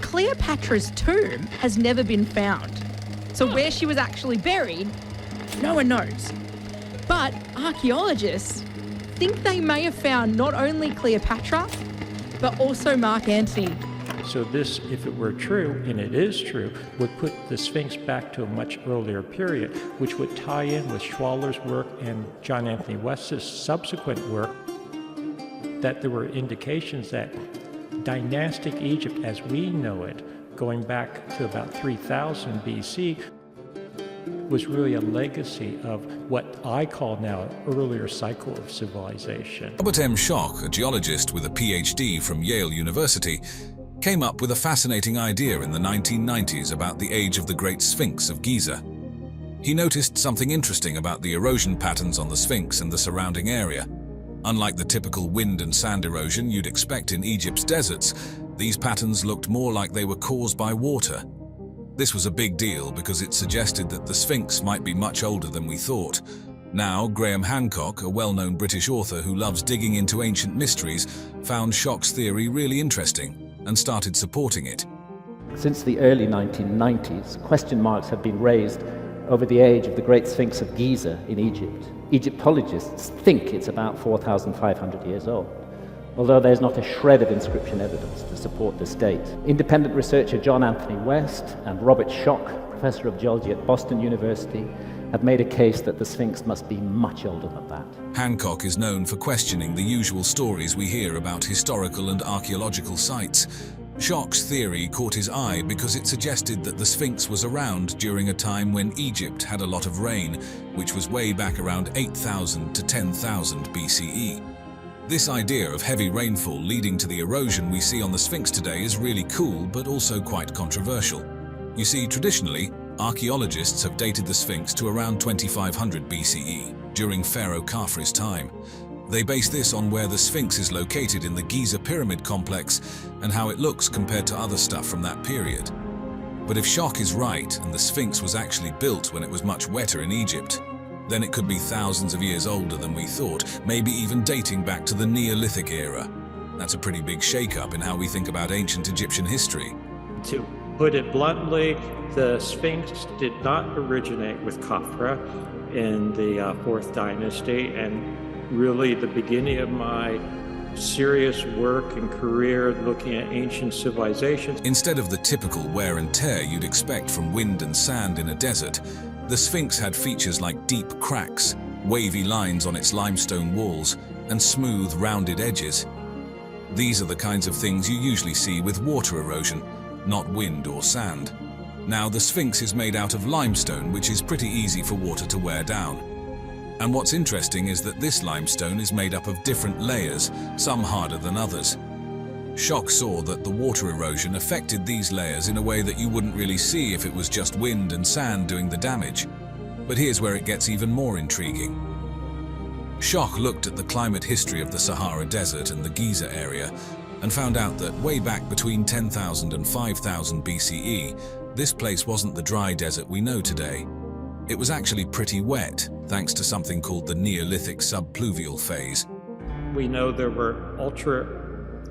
Cleopatra's tomb has never been found. So where she was actually buried, no one knows. But archaeologists think they may have found not only Cleopatra, but also Mark Antony. So this, if it were true, and it is true, would put the Sphinx back to a much earlier period, which would tie in with Schwaller's work and John Anthony West's subsequent work, that there were indications that dynastic Egypt as we know it, going back to about 3000 BC, was really a legacy of what I call now an earlier cycle of civilization. Robert M. Schoch, a geologist with a PhD from Yale University, came up with a fascinating idea in the 1990s about the age of the Great Sphinx of Giza. He noticed something interesting about the erosion patterns on the Sphinx and the surrounding area. Unlike the typical wind and sand erosion you'd expect in Egypt's deserts, these patterns looked more like they were caused by water. This was a big deal because it suggested that the Sphinx might be much older than we thought. Now, Graham Hancock, a well-known British author who loves digging into ancient mysteries, found Schoch's theory really interesting and started supporting it. Since the early 1990s, question marks have been raised over the age of the Great Sphinx of Giza in Egypt. Egyptologists think it's about 4,500 years old, although there's not a shred of inscription evidence to support this date. Independent researcher John Anthony West and Robert Schoch, professor of geology at Boston University, have made a case that the Sphinx must be much older than that. Hancock is known for questioning the usual stories we hear about historical and archaeological sites. Schoch's theory caught his eye because it suggested that the Sphinx was around during a time when Egypt had a lot of rain, which was way back around 8,000 to 10,000 BCE. This idea of heavy rainfall leading to the erosion we see on the Sphinx today is really cool, but also quite controversial. You see, traditionally, archaeologists have dated the Sphinx to around 2500 BCE, during Pharaoh Khafre's time. They base this on where the Sphinx is located in the Giza pyramid complex and how it looks compared to other stuff from that period. But if Schoch is right and the Sphinx was actually built when it was much wetter in Egypt, then it could be thousands of years older than we thought, maybe even dating back to the Neolithic era. That's a pretty big shake-up in how we think about ancient Egyptian history. To put it bluntly, the Sphinx did not originate with Khafre in the 4th dynasty, and really the beginning of my serious work and career looking at ancient civilizations. Instead of the typical wear and tear you'd expect from wind and sand in a desert, the Sphinx had features like deep cracks, wavy lines on its limestone walls, and smooth, rounded edges. These are the kinds of things you usually see with water erosion, not wind or sand. Now, the Sphinx is made out of limestone, which is pretty easy for water to wear down. And what's interesting is that this limestone is made up of different layers, some harder than others. Schoch saw that the water erosion affected these layers in a way that you wouldn't really see if it was just wind and sand doing the damage. But here's where it gets even more intriguing. Schoch looked at the climate history of the Sahara Desert and the Giza area and found out that way back between 10,000 and 5,000 BCE, this place wasn't the dry desert we know today. It was actually pretty wet, thanks to something called the Neolithic subpluvial phase. We know there were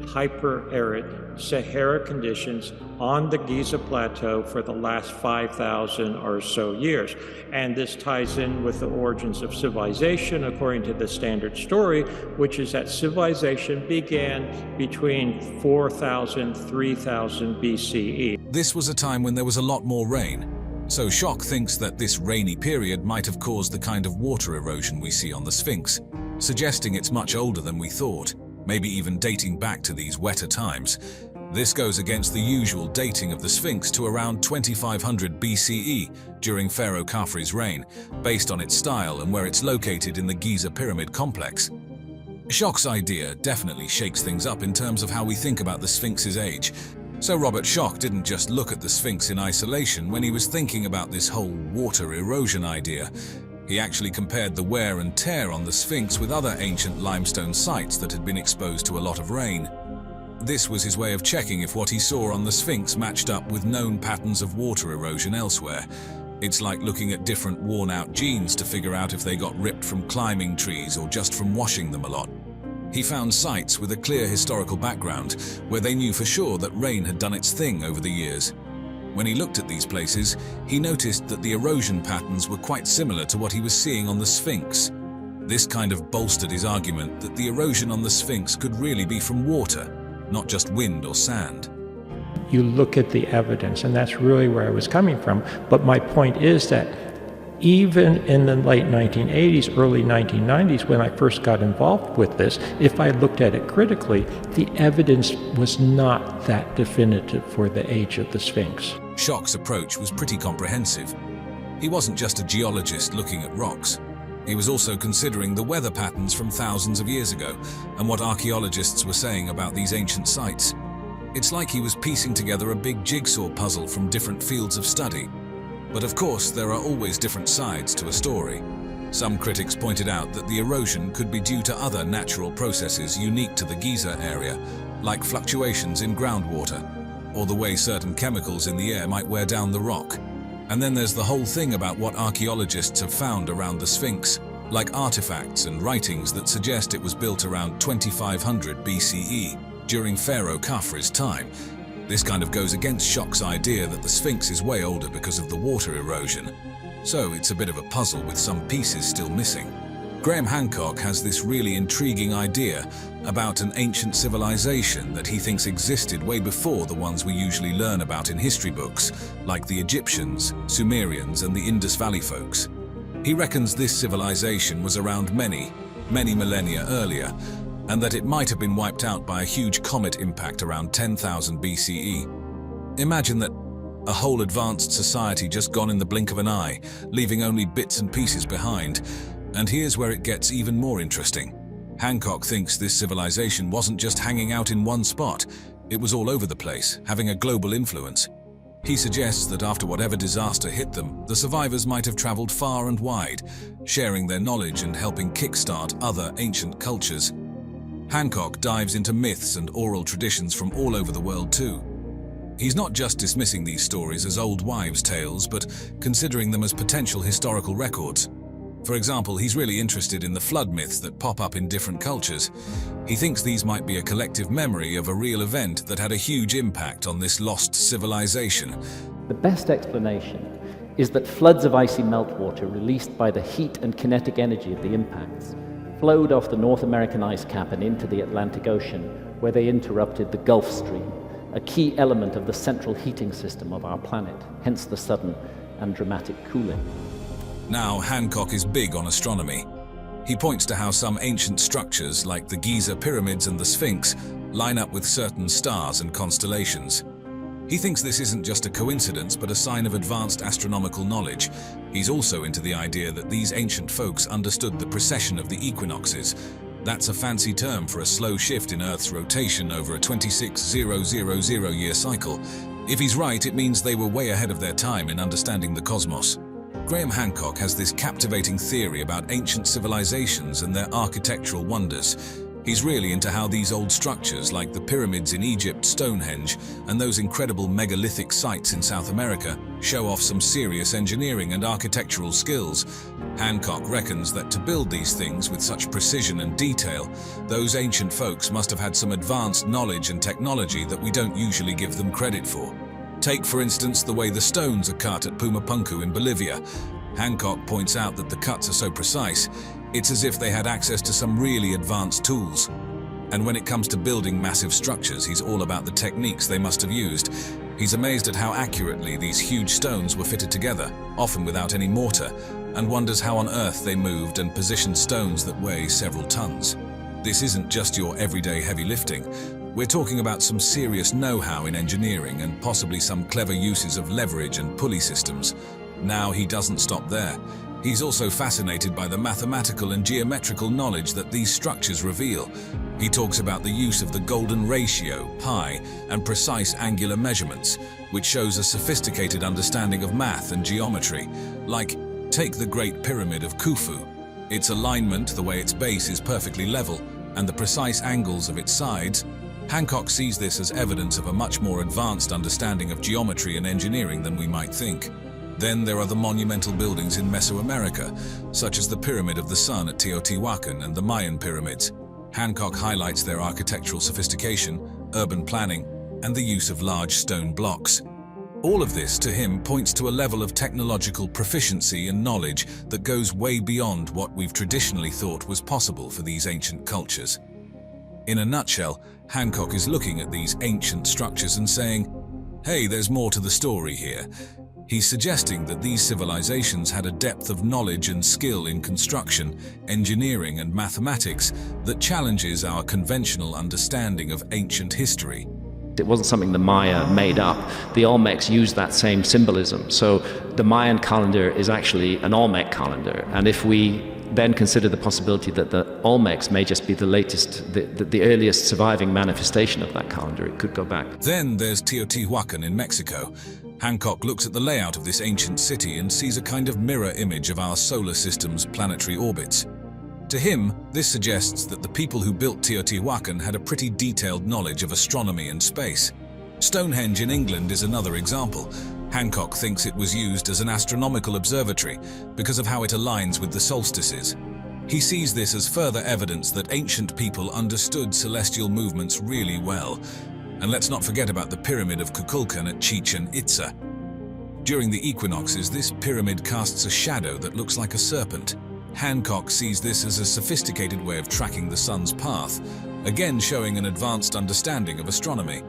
hyper-arid Sahara conditions on the Giza Plateau for the last 5,000 or so years. And this ties in with the origins of civilization, according to the standard story, which is that civilization began between 4,000 and 3,000 BCE. This was a time when there was a lot more rain. So Schoch thinks that this rainy period might have caused the kind of water erosion we see on the Sphinx, suggesting it's much older than we thought, maybe even dating back to these wetter times. This goes against the usual dating of the Sphinx to around 2500 BCE during Pharaoh Khafre's reign, based on its style and where it's located in the Giza pyramid complex. Schoch's idea definitely shakes things up in terms of how we think about the Sphinx's age. So Robert Schoch didn't just look at the Sphinx in isolation when he was thinking about this whole water erosion idea. He actually compared the wear and tear on the Sphinx with other ancient limestone sites that had been exposed to a lot of rain. This was his way of checking if what he saw on the Sphinx matched up with known patterns of water erosion elsewhere. It's like looking at different worn-out jeans to figure out if they got ripped from climbing trees or just from washing them a lot. He found sites with a clear historical background where they knew for sure that rain had done its thing over the years. When he looked at these places, he noticed that the erosion patterns were quite similar to what he was seeing on the Sphinx. This kind of bolstered his argument that the erosion on the Sphinx could really be from water, not just wind or sand. You look at the evidence, and that's really where I was coming from. But my point is that even in the late 1980s, early 1990s, when I first got involved with this, if I looked at it critically, the evidence was not that definitive for the age of the Sphinx. Schock's approach was pretty comprehensive. He wasn't just a geologist looking at rocks. He was also considering the weather patterns from thousands of years ago and what archaeologists were saying about these ancient sites. It's like he was piecing together a big jigsaw puzzle from different fields of study. But of course, there are always different sides to a story. Some critics pointed out that the erosion could be due to other natural processes unique to the Giza area, like fluctuations in groundwater, or the way certain chemicals in the air might wear down the rock. And then there's the whole thing about what archaeologists have found around the Sphinx, like artifacts and writings that suggest it was built around 2500 BCE, during Pharaoh Khafre's time. This kind of goes against Schock's idea that the Sphinx is way older because of the water erosion. So it's a bit of a puzzle with some pieces still missing. Graham Hancock has this really intriguing idea about an ancient civilization that he thinks existed way before the ones we usually learn about in history books, like the Egyptians, Sumerians, and the Indus Valley folks. He reckons this civilization was around many millennia earlier, and that it might have been wiped out by a huge comet impact around 10,000 BCE. Imagine that a whole advanced society just gone in the blink of an eye, leaving only bits and pieces behind. And here's where it gets even more interesting. Hancock thinks this civilization wasn't just hanging out in one spot, it was all over the place, having a global influence. He suggests that after whatever disaster hit them, the survivors might have traveled far and wide, sharing their knowledge and helping kickstart other ancient cultures. Hancock dives into myths and oral traditions from all over the world too. He's not just dismissing these stories as old wives' tales, but considering them as potential historical records. For example, he's really interested in the flood myths that pop up in different cultures. He thinks these might be a collective memory of a real event that had a huge impact on this lost civilization. The best explanation is that floods of icy meltwater released by the heat and kinetic energy of the impacts flowed off the North American ice cap and into the Atlantic Ocean, where they interrupted the Gulf Stream, a key element of the central heating system of our planet, hence the sudden and dramatic cooling. Now, Hancock is big on astronomy. He points to how some ancient structures, like the Giza pyramids and the Sphinx, line up with certain stars and constellations. He thinks this isn't just a coincidence, but a sign of advanced astronomical knowledge. He's also into the idea that these ancient folks understood the precession of the equinoxes. That's a fancy term for a slow shift in Earth's rotation over a 26,000-year cycle. If he's right, it means they were way ahead of their time in understanding the cosmos. Graham Hancock has this captivating theory about ancient civilizations and their architectural wonders. He's really into how these old structures, like the pyramids in Egypt, Stonehenge, and those incredible megalithic sites in South America, show off some serious engineering and architectural skills. Hancock reckons that to build these things with such precision and detail, those ancient folks must have had some advanced knowledge and technology that we don't usually give them credit for. Take, for instance, the way the stones are cut at Pumapunku in Bolivia. Hancock points out that the cuts are so precise, it's as if they had access to some really advanced tools. And when it comes to building massive structures, he's all about the techniques they must have used. He's amazed at how accurately these huge stones were fitted together, often without any mortar, and wonders how on earth they moved and positioned stones that weigh several tons. This isn't just your everyday heavy lifting. We're talking about some serious know-how in engineering and possibly some clever uses of leverage and pulley systems. Now he doesn't stop there. He's also fascinated by the mathematical and geometrical knowledge that these structures reveal. He talks about the use of the golden ratio, pi, and precise angular measurements, which shows a sophisticated understanding of math and geometry. Like, take the Great Pyramid of Khufu. Its alignment, the way its base is perfectly level, and the precise angles of its sides. Hancock sees this as evidence of a much more advanced understanding of geometry and engineering than we might think. Then there are the monumental buildings in Mesoamerica, such as the Pyramid of the Sun at Teotihuacan and the Mayan pyramids. Hancock highlights their architectural sophistication, urban planning, and the use of large stone blocks. All of this, to him, points to a level of technological proficiency and knowledge that goes way beyond what we've traditionally thought was possible for these ancient cultures. In a nutshell, Hancock is looking at these ancient structures and saying, hey, there's more to the story here. He's suggesting that these civilizations had a depth of knowledge and skill in construction, engineering, and mathematics that challenges our conventional understanding of ancient history. It wasn't something the Maya made up. The Olmecs used that same symbolism. So the Mayan calendar is actually an Olmec calendar. And if we then consider the possibility that the Olmecs may just be the latest, the earliest surviving manifestation of that calendar, it could go back. Then there's Teotihuacan in Mexico. Hancock looks at the layout of this ancient city and sees a kind of mirror image of our solar system's planetary orbits. To him, this suggests that the people who built Teotihuacan had a pretty detailed knowledge of astronomy and space. Stonehenge in England is another example. Hancock thinks it was used as an astronomical observatory because of how it aligns with the solstices. He sees this as further evidence that ancient people understood celestial movements really well. And let's not forget about the Pyramid of Kukulkan at Chichen Itza. During the equinoxes, this pyramid casts a shadow that looks like a serpent. Hancock sees this as a sophisticated way of tracking the sun's path, again showing an advanced understanding of astronomy.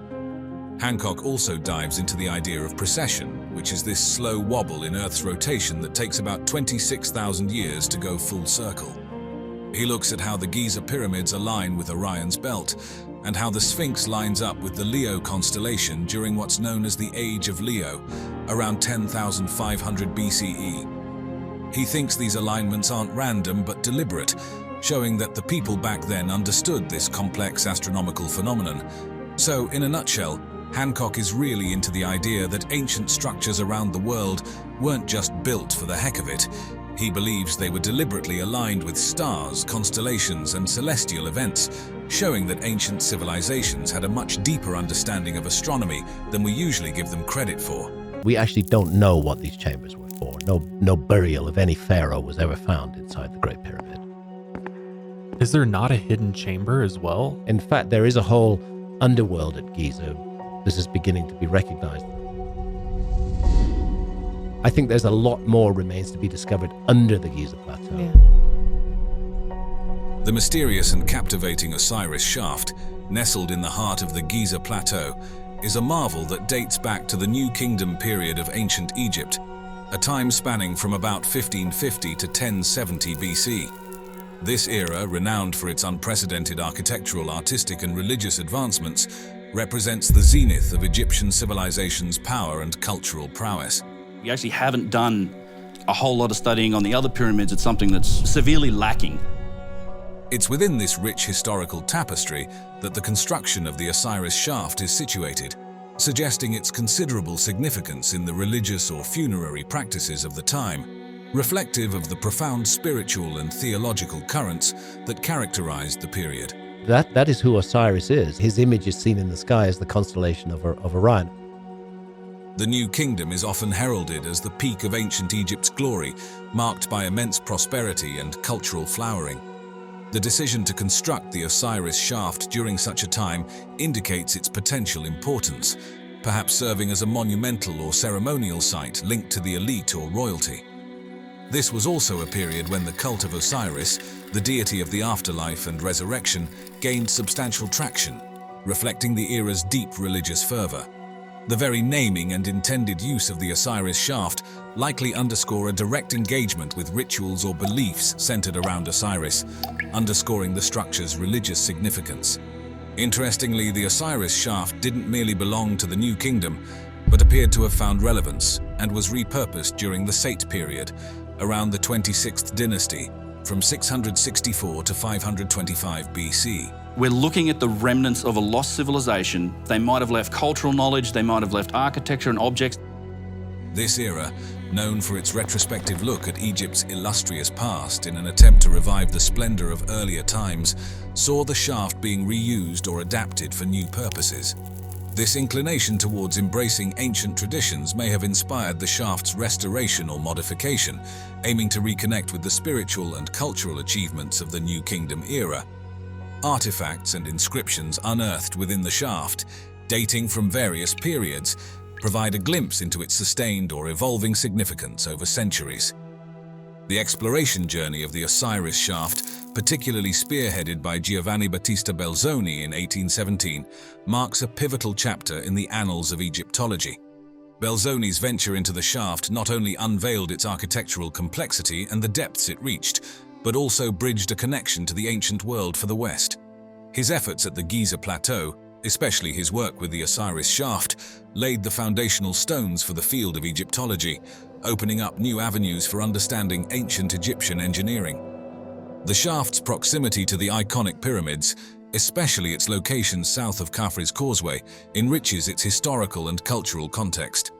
Hancock also dives into the idea of precession, which is this slow wobble in Earth's rotation that takes about 26,000 years to go full circle. He looks at how the Giza pyramids align with Orion's belt, and how the Sphinx lines up with the Leo constellation during what's known as the Age of Leo, around 10,500 BCE. He thinks these alignments aren't random but deliberate, showing that the people back then understood this complex astronomical phenomenon. So, in a nutshell, Hancock is really into the idea that ancient structures around the world weren't just built for the heck of it. He believes they were deliberately aligned with stars, constellations, and celestial events, showing that ancient civilizations had a much deeper understanding of astronomy than we usually give them credit for. We actually don't know what these chambers were for. No burial of any pharaoh was ever found inside the Great Pyramid. Is there not a hidden chamber as well? In fact, there is a whole underworld at Giza. This is beginning to be recognized. I think there's a lot more remains to be discovered under the Giza Plateau. Yeah. The mysterious and captivating Osiris shaft, nestled in the heart of the Giza Plateau, is a marvel that dates back to the New Kingdom period of ancient Egypt, a time spanning from about 1550 to 1070 BC. This era, renowned for its unprecedented architectural, artistic, and religious advancements, represents the zenith of Egyptian civilization's power and cultural prowess. We actually haven't done a whole lot of studying on the other pyramids. It's something that's severely lacking. It's within this rich historical tapestry that the construction of the Osiris shaft is situated, suggesting its considerable significance in the religious or funerary practices of the time, reflective of the profound spiritual and theological currents that characterized the period. That is who Osiris is. His image is seen in the sky as the constellation of Orion. The New Kingdom is often heralded as the peak of ancient Egypt's glory, marked by immense prosperity and cultural flowering. The decision to construct the Osiris shaft during such a time indicates its potential importance, perhaps serving as a monumental or ceremonial site linked to the elite or royalty. This was also a period when the cult of Osiris, the deity of the afterlife and resurrection, gained substantial traction, reflecting the era's deep religious fervor. The very naming and intended use of the Osiris shaft likely underscore a direct engagement with rituals or beliefs centered around Osiris, underscoring the structure's religious significance. Interestingly, the Osiris shaft didn't merely belong to the New Kingdom, but appeared to have found relevance and was repurposed during the Sate period, around the 26th dynasty, from 664 to 525 BC. We're looking at the remnants of a lost civilization. They might have left cultural knowledge, they might have left architecture and objects. This era, known for its retrospective look at Egypt's illustrious past in an attempt to revive the splendor of earlier times, saw the shaft being reused or adapted for new purposes. This inclination towards embracing ancient traditions may have inspired the shaft's restoration or modification, aiming to reconnect with the spiritual and cultural achievements of the New Kingdom era. Artifacts and inscriptions unearthed within the shaft, dating from various periods, provide a glimpse into its sustained or evolving significance over centuries. The exploration journey of the Osiris shaft, particularly spearheaded by Giovanni Battista Belzoni in 1817, marks a pivotal chapter in the annals of Egyptology. Belzoni's venture into the shaft not only unveiled its architectural complexity and the depths it reached, but also bridged a connection to the ancient world for the West. His efforts at the Giza Plateau, especially his work with the Osiris shaft, laid the foundational stones for the field of Egyptology, opening up new avenues for understanding ancient Egyptian engineering. The shaft's proximity to the iconic pyramids, especially its location south of Khafre's Causeway, enriches its historical and cultural context.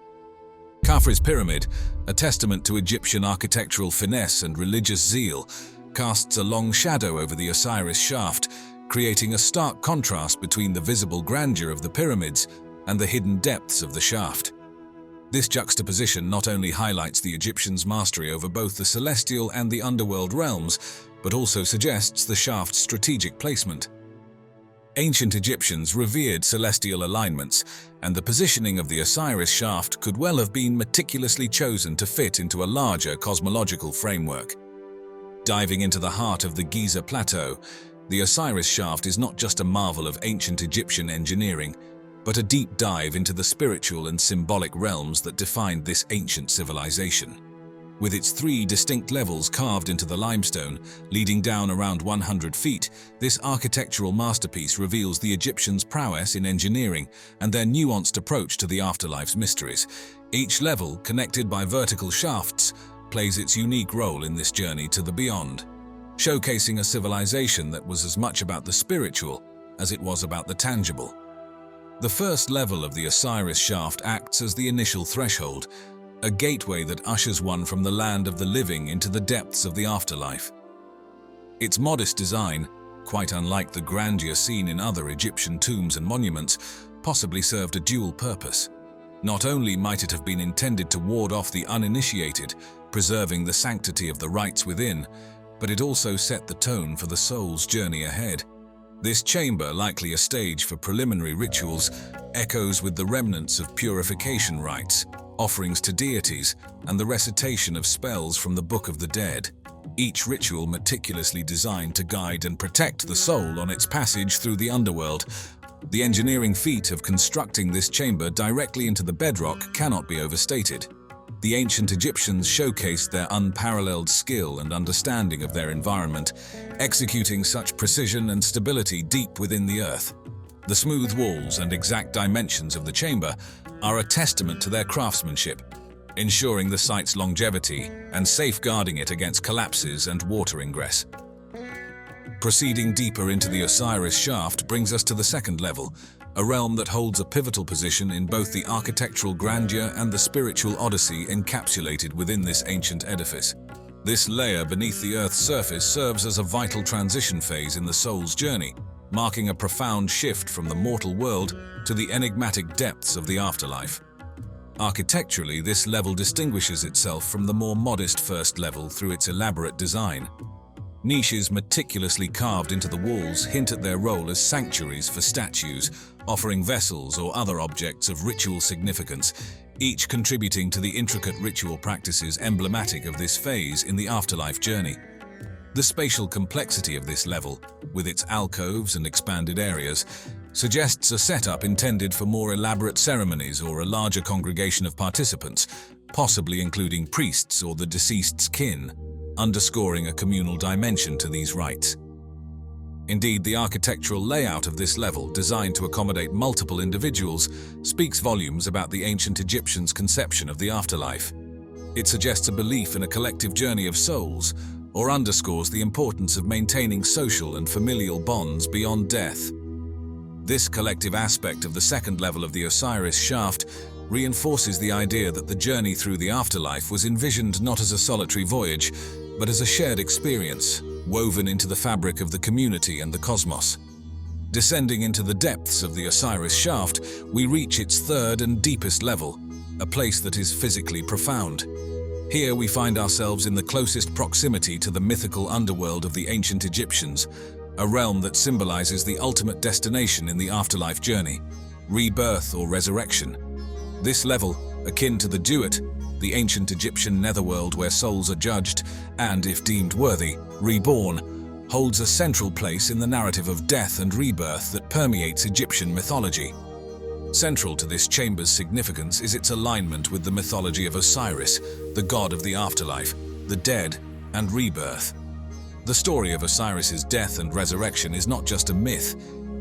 Khafre's pyramid, a testament to Egyptian architectural finesse and religious zeal, casts a long shadow over the Osiris shaft, creating a stark contrast between the visible grandeur of the pyramids and the hidden depths of the shaft. This juxtaposition not only highlights the Egyptians' mastery over both the celestial and the underworld realms, but also suggests the shaft's strategic placement. Ancient Egyptians revered celestial alignments, and the positioning of the Osiris shaft could well have been meticulously chosen to fit into a larger cosmological framework. Diving into the heart of the Giza Plateau, the Osiris shaft is not just a marvel of ancient Egyptian engineering, but a deep dive into the spiritual and symbolic realms that defined this ancient civilization. With its 3 distinct levels carved into the limestone, leading down around 100 feet, this architectural masterpiece reveals the Egyptians' prowess in engineering and their nuanced approach to the afterlife's mysteries. Each level, connected by vertical shafts, plays its unique role in this journey to the beyond, showcasing a civilization that was as much about the spiritual as it was about the tangible. The first level of the Osiris shaft acts as the initial threshold, a gateway that ushers one from the land of the living into the depths of the afterlife. Its modest design, quite unlike the grandeur seen in other Egyptian tombs and monuments, possibly served a dual purpose. Not only might it have been intended to ward off the uninitiated, preserving the sanctity of the rites within, but it also set the tone for the soul's journey ahead. This chamber, likely a stage for preliminary rituals, echoes with the remnants of purification rites, offerings to deities, and the recitation of spells from the Book of the Dead. Each ritual meticulously designed to guide and protect the soul on its passage through the underworld. The engineering feat of constructing this chamber directly into the bedrock cannot be overstated. The ancient Egyptians showcased their unparalleled skill and understanding of their environment, executing such precision and stability deep within the earth. The smooth walls and exact dimensions of the chamber are a testament to their craftsmanship, ensuring the site's longevity and safeguarding it against collapses and water ingress. Proceeding deeper into the Osiris shaft brings us to the second level, a realm that holds a pivotal position in both the architectural grandeur and the spiritual odyssey encapsulated within this ancient edifice. This layer beneath the Earth's surface serves as a vital transition phase in the soul's journey, marking a profound shift from the mortal world to the enigmatic depths of the afterlife. Architecturally, this level distinguishes itself from the more modest first level through its elaborate design. Niches meticulously carved into the walls hint at their role as sanctuaries for statues, offering vessels or other objects of ritual significance, each contributing to the intricate ritual practices emblematic of this phase in the afterlife journey. The spatial complexity of this level, with its alcoves and expanded areas, suggests a setup intended for more elaborate ceremonies or a larger congregation of participants, possibly including priests or the deceased's kin, underscoring a communal dimension to these rites. Indeed, the architectural layout of this level, designed to accommodate multiple individuals, speaks volumes about the ancient Egyptians' conception of the afterlife. It suggests a belief in a collective journey of souls, or underscores the importance of maintaining social and familial bonds beyond death. This collective aspect of the second level of the Osiris shaft reinforces the idea that the journey through the afterlife was envisioned not as a solitary voyage, but as a shared experience, woven into the fabric of the community and the cosmos. Descending into the depths of the Osiris shaft, we reach its third and deepest level, a place that is physically profound. Here we find ourselves in the closest proximity to the mythical underworld of the ancient Egyptians, a realm that symbolizes the ultimate destination in the afterlife journey, rebirth or resurrection. This level, akin to the Duat, the ancient Egyptian netherworld where souls are judged and, if deemed worthy, reborn, holds a central place in the narrative of death and rebirth that permeates Egyptian mythology. Central to this chamber's significance is its alignment with the mythology of Osiris, the god of the afterlife, the dead, and rebirth. The story of Osiris's death and resurrection is not just a myth,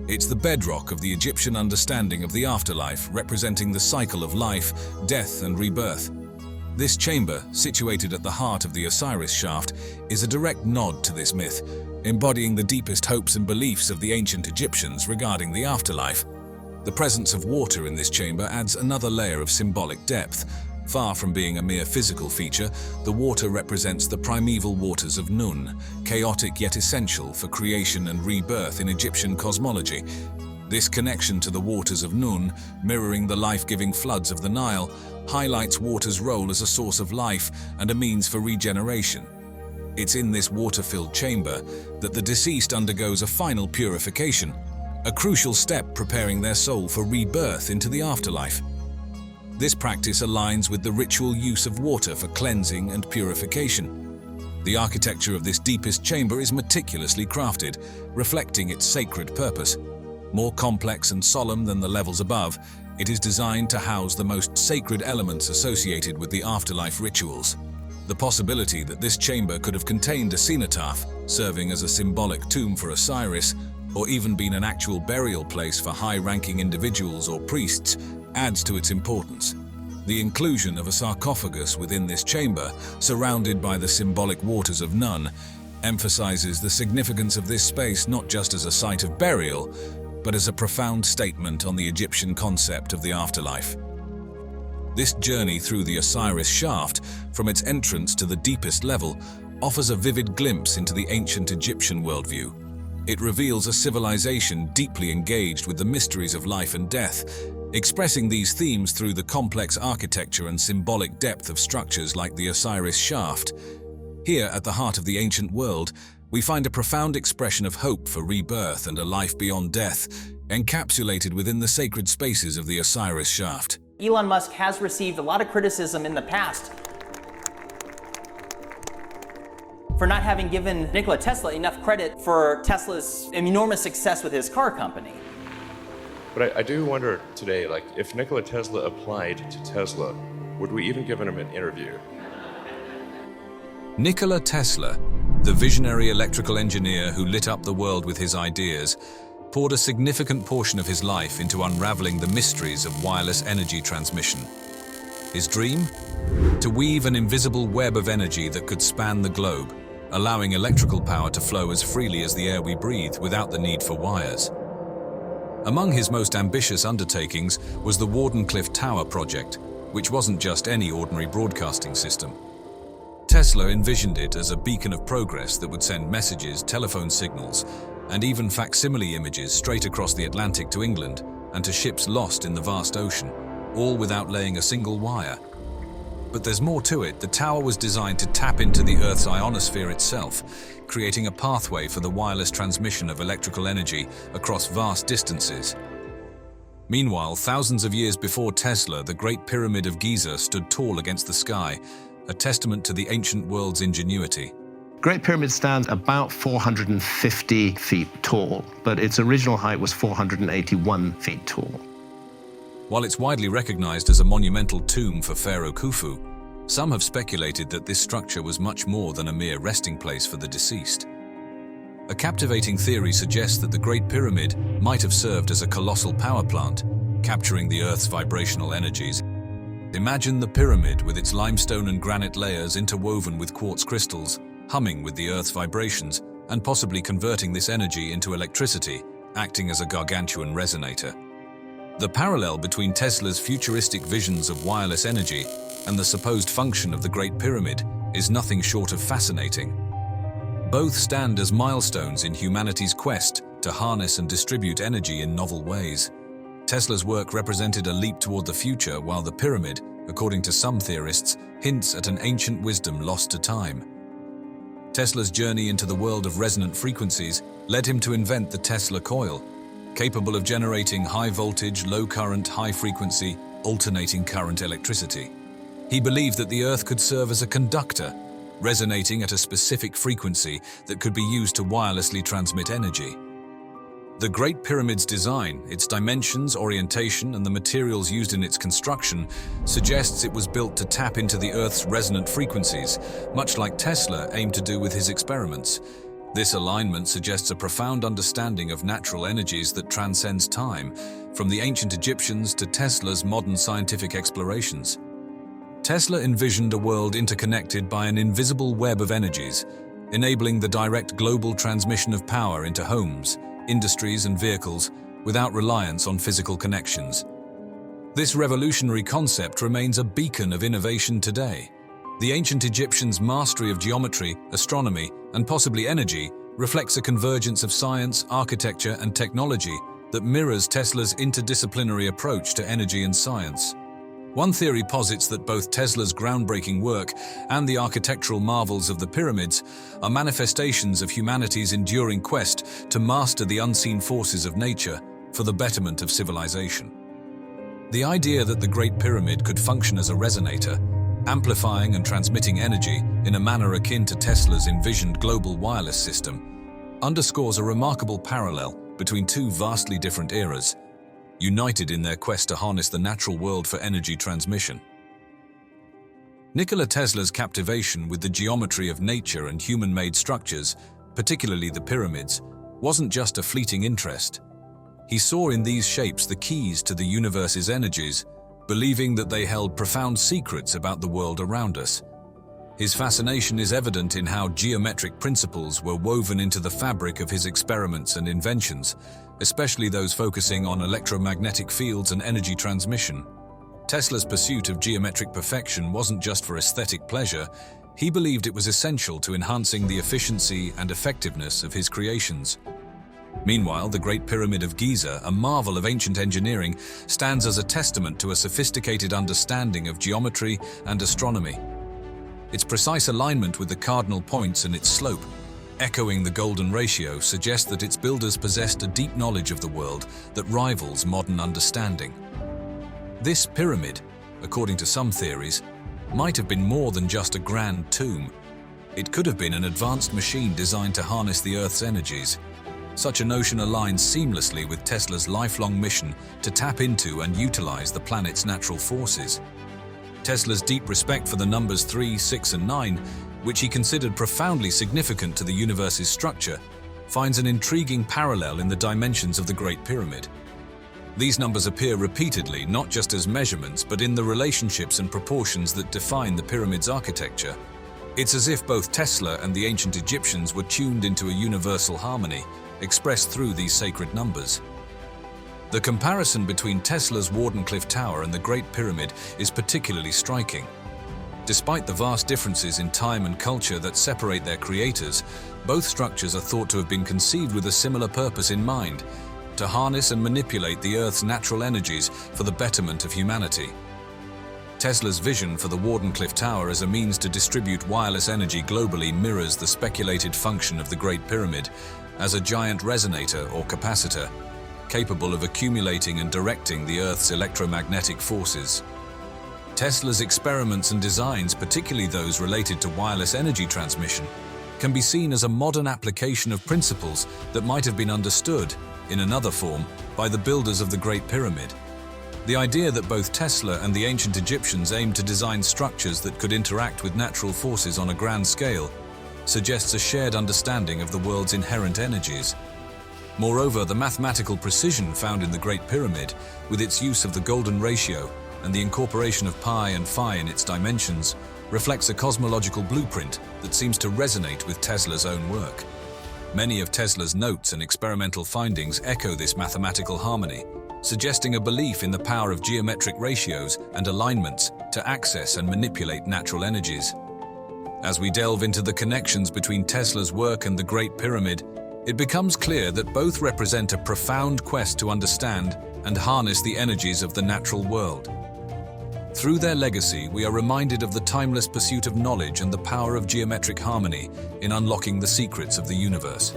it's the bedrock of the Egyptian understanding of the afterlife, representing the cycle of life, death, and rebirth. This chamber, situated at the heart of the Osiris shaft, is a direct nod to this myth, embodying the deepest hopes and beliefs of the ancient Egyptians regarding the afterlife. The presence of water in this chamber adds another layer of symbolic depth. Far from being a mere physical feature, the water represents the primeval waters of Nun, chaotic yet essential for creation and rebirth in Egyptian cosmology. This connection to the waters of Nun, mirroring the life-giving floods of the Nile, highlights water's role as a source of life and a means for regeneration. It's in this water-filled chamber that the deceased undergoes a final purification, a crucial step preparing their soul for rebirth into the afterlife. This practice aligns with the ritual use of water for cleansing and purification. The architecture of this deepest chamber is meticulously crafted, reflecting its sacred purpose. More complex and solemn than the levels above, it is designed to house the most sacred elements associated with the afterlife rituals. The possibility that this chamber could have contained a cenotaph, serving as a symbolic tomb for Osiris, or even been an actual burial place for high-ranking individuals or priests, adds to its importance. The inclusion of a sarcophagus within this chamber, surrounded by the symbolic waters of Nun, emphasizes the significance of this space not just as a site of burial, but as a profound statement on the Egyptian concept of the afterlife. This journey through the Osiris shaft, from its entrance to the deepest level, offers a vivid glimpse into the ancient Egyptian worldview. It reveals a civilization deeply engaged with the mysteries of life and death, expressing these themes through the complex architecture and symbolic depth of structures like the Osiris shaft. Here, at the heart of the ancient world, we find a profound expression of hope for rebirth and a life beyond death, encapsulated within the sacred spaces of the Osiris shaft. Elon Musk has received a lot of criticism in the past for not having given Nikola Tesla enough credit for Tesla's enormous success with his car company. But I do wonder today, like, if Nikola Tesla applied to Tesla, would we even give him an interview? Nikola Tesla, the visionary electrical engineer who lit up the world with his ideas, poured a significant portion of his life into unraveling the mysteries of wireless energy transmission. His dream? To weave an invisible web of energy that could span the globe, allowing electrical power to flow as freely as the air we breathe without the need for wires. Among his most ambitious undertakings was the Wardenclyffe Tower project, which wasn't just any ordinary broadcasting system. Tesla envisioned it as a beacon of progress that would send messages, telephone signals, and even facsimile images straight across the Atlantic to England and to ships lost in the vast ocean, all without laying a single wire. But there's more to it. The tower was designed to tap into the Earth's ionosphere itself, creating a pathway for the wireless transmission of electrical energy across vast distances. Meanwhile, thousands of years before Tesla, the Great Pyramid of Giza stood tall against the sky, a testament to the ancient world's ingenuity. Great Pyramid stands about 450 feet tall, but its original height was 481 feet tall. While it's widely recognized as a monumental tomb for Pharaoh Khufu, some have speculated that this structure was much more than a mere resting place for the deceased. A captivating theory suggests that the Great Pyramid might have served as a colossal power plant, capturing the Earth's vibrational energies. Imagine the pyramid with its limestone and granite layers interwoven with quartz crystals, humming with the Earth's vibrations and possibly converting this energy into electricity, acting as a gargantuan resonator. The parallel between Tesla's futuristic visions of wireless energy and the supposed function of the Great Pyramid is nothing short of fascinating. Both stand as milestones in humanity's quest to harness and distribute energy in novel ways. Tesla's work represented a leap toward the future, while the pyramid, according to some theorists, hints at an ancient wisdom lost to time. Tesla's journey into the world of resonant frequencies led him to invent the Tesla coil, capable of generating high-voltage, low-current, high-frequency, alternating current electricity. He believed that the Earth could serve as a conductor, resonating at a specific frequency that could be used to wirelessly transmit energy. The Great Pyramid's design, its dimensions, orientation, and the materials used in its construction suggests it was built to tap into the Earth's resonant frequencies, much like Tesla aimed to do with his experiments. This alignment suggests a profound understanding of natural energies that transcends time, from the ancient Egyptians to Tesla's modern scientific explorations. Tesla envisioned a world interconnected by an invisible web of energies, enabling the direct global transmission of power into homes, industries, and vehicles without reliance on physical connections. This revolutionary concept remains a beacon of innovation today. The ancient Egyptians' mastery of geometry, astronomy, and possibly energy reflects a convergence of science, architecture, and technology that mirrors Tesla's interdisciplinary approach to energy and science. One theory posits that both Tesla's groundbreaking work and the architectural marvels of the pyramids are manifestations of humanity's enduring quest to master the unseen forces of nature for the betterment of civilization. The idea that the Great Pyramid could function as a resonator, amplifying and transmitting energy in a manner akin to Tesla's envisioned global wireless system, underscores a remarkable parallel between two vastly different eras, united in their quest to harness the natural world for energy transmission. Nikola Tesla's captivation with the geometry of nature and human-made structures, particularly the pyramids, wasn't just a fleeting interest. He saw in these shapes the keys to the universe's energies, believing that they held profound secrets about the world around us. His fascination is evident in how geometric principles were woven into the fabric of his experiments and inventions, especially those focusing on electromagnetic fields and energy transmission. Tesla's pursuit of geometric perfection wasn't just for aesthetic pleasure. He believed it was essential to enhancing the efficiency and effectiveness of his creations. Meanwhile, the Great Pyramid of Giza, a marvel of ancient engineering, stands as a testament to a sophisticated understanding of geometry and astronomy. Its precise alignment with the cardinal points and its slope, echoing the golden ratio, suggests that its builders possessed a deep knowledge of the world that rivals modern understanding. This pyramid, according to some theories, might have been more than just a grand tomb. It could have been an advanced machine designed to harness the Earth's energies. Such a notion aligns seamlessly with Tesla's lifelong mission to tap into and utilize the planet's natural forces. Tesla's deep respect for the numbers 3, 6, and 9, which he considered profoundly significant to the universe's structure, finds an intriguing parallel in the dimensions of the Great Pyramid. These numbers appear repeatedly not just as measurements, but in the relationships and proportions that define the pyramid's architecture. It's as if both Tesla and the ancient Egyptians were tuned into a universal harmony, expressed through these sacred numbers. The comparison between Tesla's Wardenclyffe Tower and the Great Pyramid is particularly striking. Despite the vast differences in time and culture that separate their creators, both structures are thought to have been conceived with a similar purpose in mind: to harness and manipulate the Earth's natural energies for the betterment of humanity. Tesla's vision for the Wardenclyffe Tower as a means to distribute wireless energy globally mirrors the speculated function of the Great Pyramid as a giant resonator or capacitor, capable of accumulating and directing the Earth's electromagnetic forces. Tesla's experiments and designs, particularly those related to wireless energy transmission, can be seen as a modern application of principles that might have been understood, in another form, by the builders of the Great Pyramid. The idea that both Tesla and the ancient Egyptians aimed to design structures that could interact with natural forces on a grand scale suggests a shared understanding of the world's inherent energies. Moreover, the mathematical precision found in the Great Pyramid, with its use of the golden ratio and the incorporation of pi and phi in its dimensions, reflects a cosmological blueprint that seems to resonate with Tesla's own work. Many of Tesla's notes and experimental findings echo this mathematical harmony, suggesting a belief in the power of geometric ratios and alignments to access and manipulate natural energies. As we delve into the connections between Tesla's work and the Great Pyramid, it becomes clear that both represent a profound quest to understand and harness the energies of the natural world. Through their legacy, we are reminded of the timeless pursuit of knowledge and the power of geometric harmony in unlocking the secrets of the universe.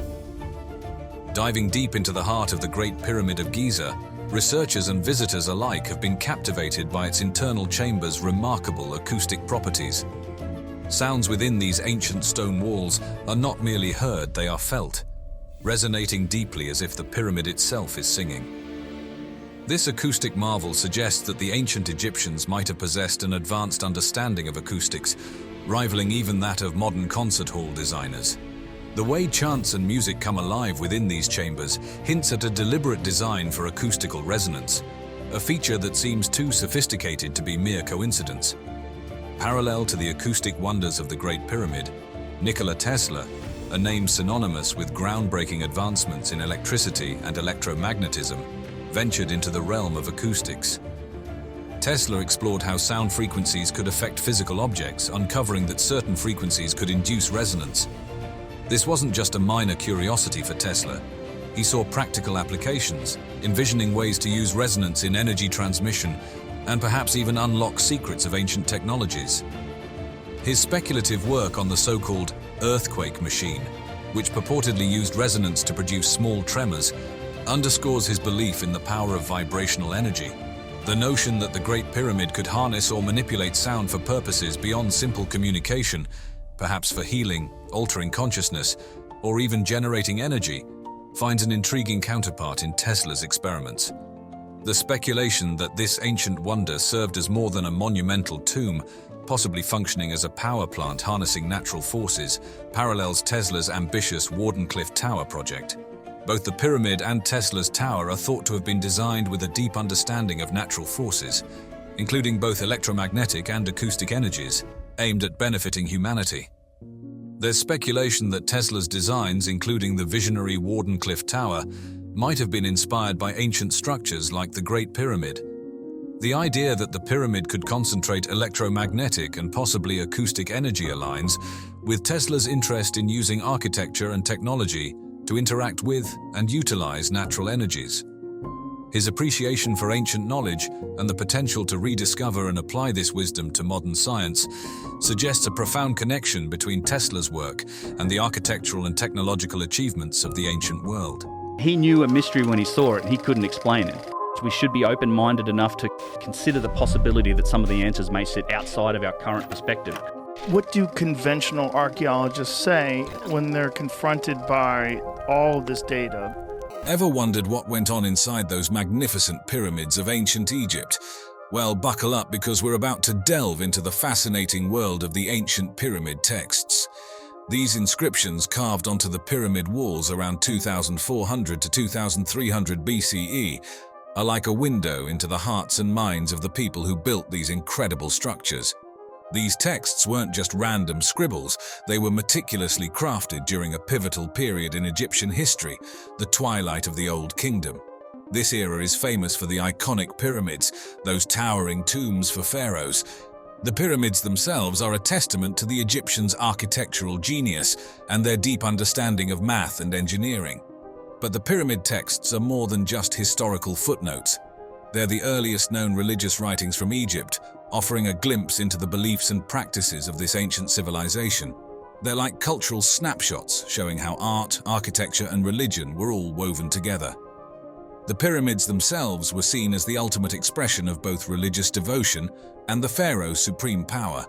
Diving deep into the heart of the Great Pyramid of Giza, researchers and visitors alike have been captivated by its internal chamber's remarkable acoustic properties. Sounds within these ancient stone walls are not merely heard, they are felt, resonating deeply as if the pyramid itself is singing. This acoustic marvel suggests that the ancient Egyptians might have possessed an advanced understanding of acoustics, rivaling even that of modern concert hall designers. The way chants and music come alive within these chambers hints at a deliberate design for acoustical resonance, a feature that seems too sophisticated to be mere coincidence. Parallel to the acoustic wonders of the Great Pyramid, Nikola Tesla, a name synonymous with groundbreaking advancements in electricity and electromagnetism, ventured into the realm of acoustics. Tesla explored how sound frequencies could affect physical objects, uncovering that certain frequencies could induce resonance. This wasn't just a minor curiosity for Tesla. He saw practical applications, envisioning ways to use resonance in energy transmission and perhaps even unlock secrets of ancient technologies. His speculative work on the so-called earthquake machine, which purportedly used resonance to produce small tremors, underscores his belief in the power of vibrational energy. The notion that the Great Pyramid could harness or manipulate sound for purposes beyond simple communication, perhaps for healing, altering consciousness, or even generating energy, finds an intriguing counterpart in Tesla's experiments. The speculation that this ancient wonder served as more than a monumental tomb, possibly functioning as a power plant harnessing natural forces, parallels Tesla's ambitious Wardenclyffe Tower project. Both the pyramid and Tesla's tower are thought to have been designed with a deep understanding of natural forces, including both electromagnetic and acoustic energies, aimed at benefiting humanity. There's speculation that Tesla's designs, including the visionary Wardenclyffe Tower, might have been inspired by ancient structures like the Great Pyramid. The idea that the pyramid could concentrate electromagnetic and possibly acoustic energy aligns with Tesla's interest in using architecture and technology to interact with and utilize natural energies. His appreciation for ancient knowledge and the potential to rediscover and apply this wisdom to modern science suggests a profound connection between Tesla's work and the architectural and technological achievements of the ancient world. He knew a mystery when he saw it, and he couldn't explain it. We should be open-minded enough to consider the possibility that some of the answers may sit outside of our current perspective. What do conventional archaeologists say when they're confronted by all of this data? Ever wondered what went on inside those magnificent pyramids of ancient Egypt? Well, buckle up, because we're about to delve into the fascinating world of the ancient pyramid texts. These inscriptions carved onto the pyramid walls around 2400 to 2300 BCE are like a window into the hearts and minds of the people who built these incredible structures. These texts weren't just random scribbles, they were meticulously crafted during a pivotal period in Egyptian history, the twilight of the Old Kingdom. This era is famous for the iconic pyramids, those towering tombs for pharaohs. The pyramids themselves are a testament to the Egyptians' architectural genius and their deep understanding of math and engineering. But the pyramid texts are more than just historical footnotes. They're the earliest known religious writings from Egypt, offering a glimpse into the beliefs and practices of this ancient civilization. They're like cultural snapshots showing how art, architecture, and religion were all woven together. The pyramids themselves were seen as the ultimate expression of both religious devotion and the pharaoh's supreme power.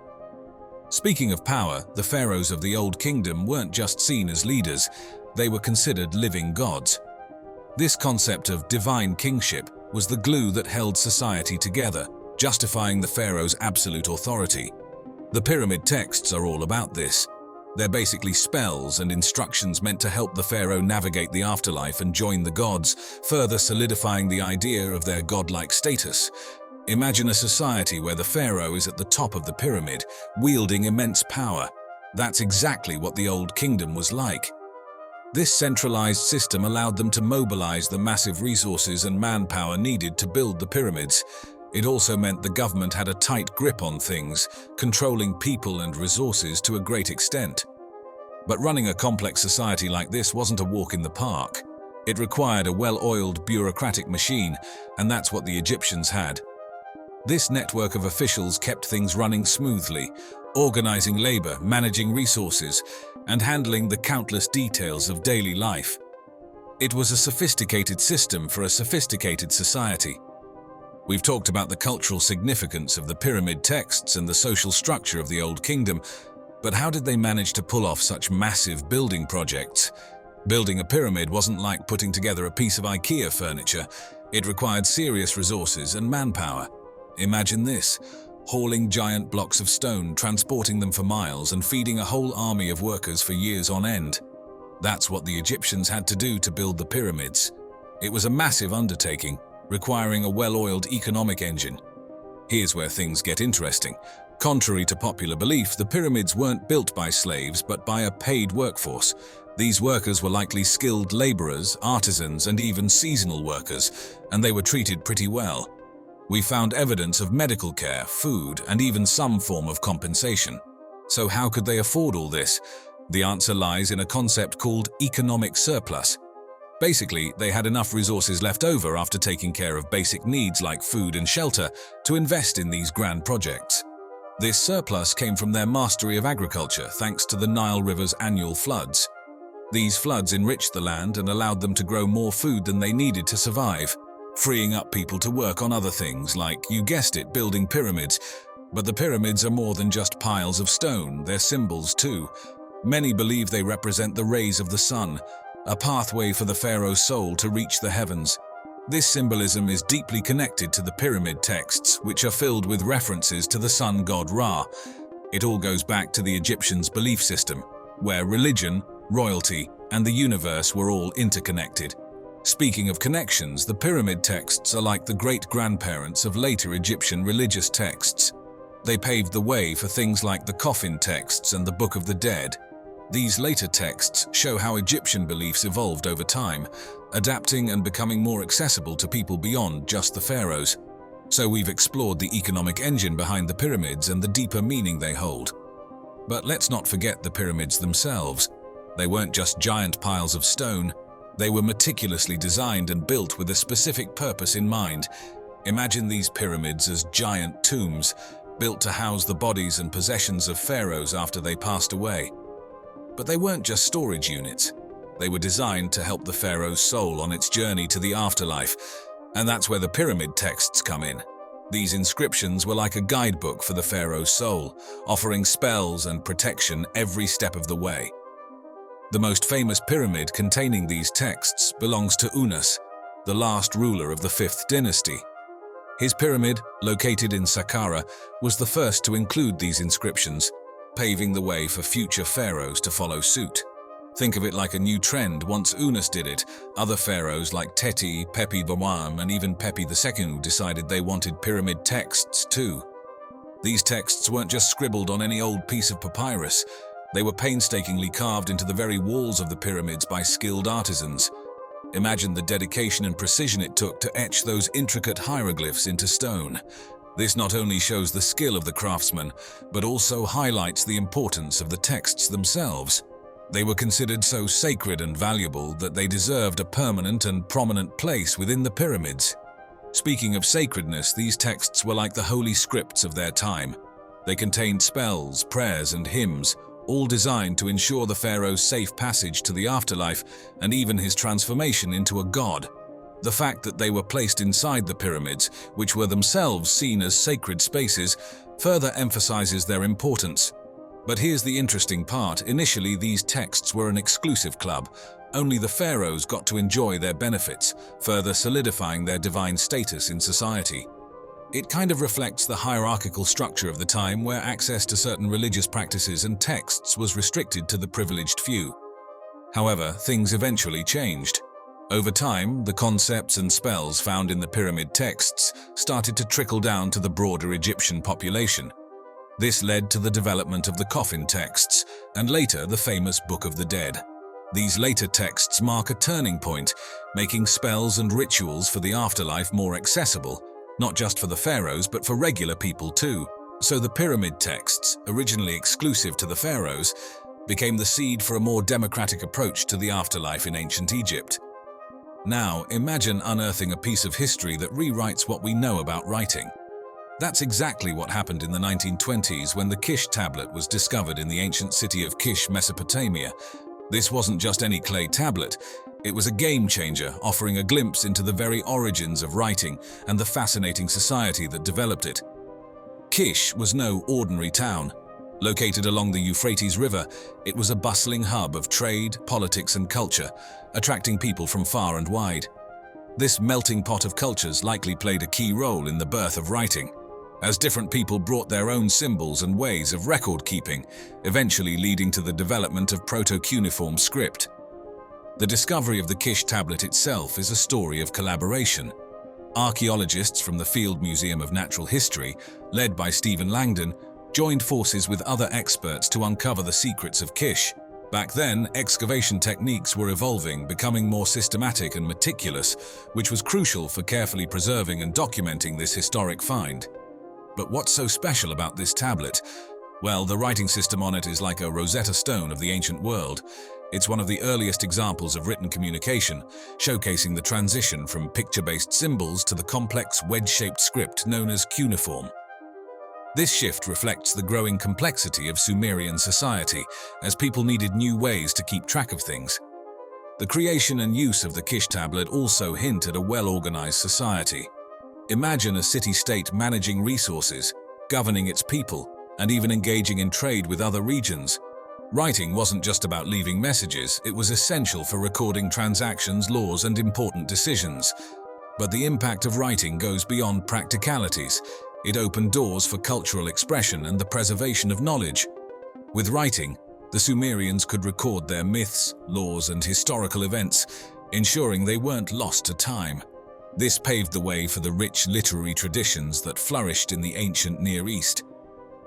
Speaking of power, the pharaohs of the Old Kingdom weren't just seen as leaders, they were considered living gods. This concept of divine kingship was the glue that held society together, justifying the pharaoh's absolute authority. The pyramid texts are all about this. They're basically spells and instructions meant to help the pharaoh navigate the afterlife and join the gods, further solidifying the idea of their godlike status. Imagine a society where the pharaoh is at the top of the pyramid, wielding immense power. That's exactly what the Old Kingdom was like. This centralized system allowed them to mobilize the massive resources and manpower needed to build the pyramids. It also meant the government had a tight grip on things, controlling people and resources to a great extent. But running a complex society like this wasn't a walk in the park. It required a well-oiled bureaucratic machine, and that's what the Egyptians had. This network of officials kept things running smoothly, organizing labor, managing resources, and handling the countless details of daily life. It was a sophisticated system for a sophisticated society. We've talked about the cultural significance of the pyramid texts and the social structure of the Old Kingdom, but how did they manage to pull off such massive building projects? Building a pyramid wasn't like putting together a piece of IKEA furniture. It required serious resources and manpower. Imagine this: hauling giant blocks of stone, transporting them for miles, and feeding a whole army of workers for years on end. That's what the Egyptians had to do to build the pyramids. It was a massive undertaking, requiring a well-oiled economic engine. Here's where things get interesting. Contrary to popular belief, the pyramids weren't built by slaves, but by a paid workforce. These workers were likely skilled laborers, artisans, and even seasonal workers, and they were treated pretty well. We found evidence of medical care, food, and even some form of compensation. So how could they afford all this? The answer lies in a concept called economic surplus. Basically, they had enough resources left over after taking care of basic needs like food and shelter to invest in these grand projects. This surplus came from their mastery of agriculture thanks to the Nile River's annual floods. These floods enriched the land and allowed them to grow more food than they needed to survive, freeing up people to work on other things like, you guessed it, building pyramids. But the pyramids are more than just piles of stone, they're symbols too. Many believe they represent the rays of the sun, a pathway for the pharaoh's soul to reach the heavens. This symbolism is deeply connected to the pyramid texts, which are filled with references to the sun god Ra. It all goes back to the Egyptians' belief system, where religion, royalty, and the universe were all interconnected. Speaking of connections, the pyramid texts are like the great-grandparents of later Egyptian religious texts. They paved the way for things like the coffin texts and the Book of the Dead. These later texts show how Egyptian beliefs evolved over time, adapting and becoming more accessible to people beyond just the pharaohs. So we've explored the economic engine behind the pyramids and the deeper meaning they hold. But let's not forget the pyramids themselves. They weren't just giant piles of stone. They were meticulously designed and built with a specific purpose in mind. Imagine these pyramids as giant tombs, built to house the bodies and possessions of pharaohs after they passed away. But they weren't just storage units. They were designed to help the pharaoh's soul on its journey to the afterlife, and that's where the pyramid texts come in. These inscriptions were like a guidebook for the pharaoh's soul, offering spells and protection every step of the way. The most famous pyramid containing these texts belongs to Unas, the last ruler of the 5th dynasty. His pyramid, located in Saqqara, was the first to include these inscriptions, paving the way for future pharaohs to follow suit. Think of it like a new trend. Once Unas did it, other pharaohs like Teti, Pepi I, and even Pepi II decided they wanted pyramid texts too. These texts weren't just scribbled on any old piece of papyrus. They were painstakingly carved into the very walls of the pyramids by skilled artisans. Imagine the dedication and precision it took to etch those intricate hieroglyphs into stone. This not only shows the skill of the craftsman, but also highlights the importance of the texts themselves. They were considered so sacred and valuable that they deserved a permanent and prominent place within the pyramids. Speaking of sacredness, these texts were like the holy scripts of their time. They contained spells, prayers, and hymns, all designed to ensure the pharaoh's safe passage to the afterlife and even his transformation into a god. The fact that they were placed inside the pyramids, which were themselves seen as sacred spaces, further emphasizes their importance. But here's the interesting part. Initially, these texts were an exclusive club. Only the pharaohs got to enjoy their benefits, further solidifying their divine status in society. It kind of reflects the hierarchical structure of the time, where access to certain religious practices and texts was restricted to the privileged few. However, things eventually changed. Over time, the concepts and spells found in the pyramid texts started to trickle down to the broader Egyptian population. This led to the development of the coffin texts, and later the famous Book of the Dead. These later texts mark a turning point, making spells and rituals for the afterlife more accessible, not just for the pharaohs but for regular people too. So the pyramid texts, originally exclusive to the pharaohs, became the seed for a more democratic approach to the afterlife in ancient Egypt. Now, imagine unearthing a piece of history that rewrites what we know about writing. That's exactly what happened in the 1920s when the Kish tablet was discovered in the ancient city of Kish, Mesopotamia. This wasn't just any clay tablet. It was a game changer, offering a glimpse into the very origins of writing and the fascinating society that developed it. Kish was no ordinary town. Located along the Euphrates River, it was a bustling hub of trade, politics, and culture, attracting people from far and wide. This melting pot of cultures likely played a key role in the birth of writing, as different people brought their own symbols and ways of record-keeping, eventually leading to the development of proto-cuneiform script. The discovery of the Kish tablet itself is a story of collaboration. Archaeologists from the Field Museum of Natural History, led by Stephen Langdon, joined forces with other experts to uncover the secrets of Kish. Back then, excavation techniques were evolving, becoming more systematic and meticulous, which was crucial for carefully preserving and documenting this historic find. But what's so special about this tablet? Well, the writing system on it is like a Rosetta Stone of the ancient world. It's one of the earliest examples of written communication, showcasing the transition from picture-based symbols to the complex wedge-shaped script known as cuneiform. This shift reflects the growing complexity of Sumerian society, as people needed new ways to keep track of things. The creation and use of the Kish tablet also hint at a well-organized society. Imagine a city-state managing resources, governing its people, and even engaging in trade with other regions. Writing wasn't just about leaving messages, it was essential for recording transactions, laws, and important decisions. But the impact of writing goes beyond practicalities. It opened doors for cultural expression and the preservation of knowledge. With writing, the Sumerians could record their myths, laws, and historical events, ensuring they weren't lost to time. This paved the way for the rich literary traditions that flourished in the ancient Near East.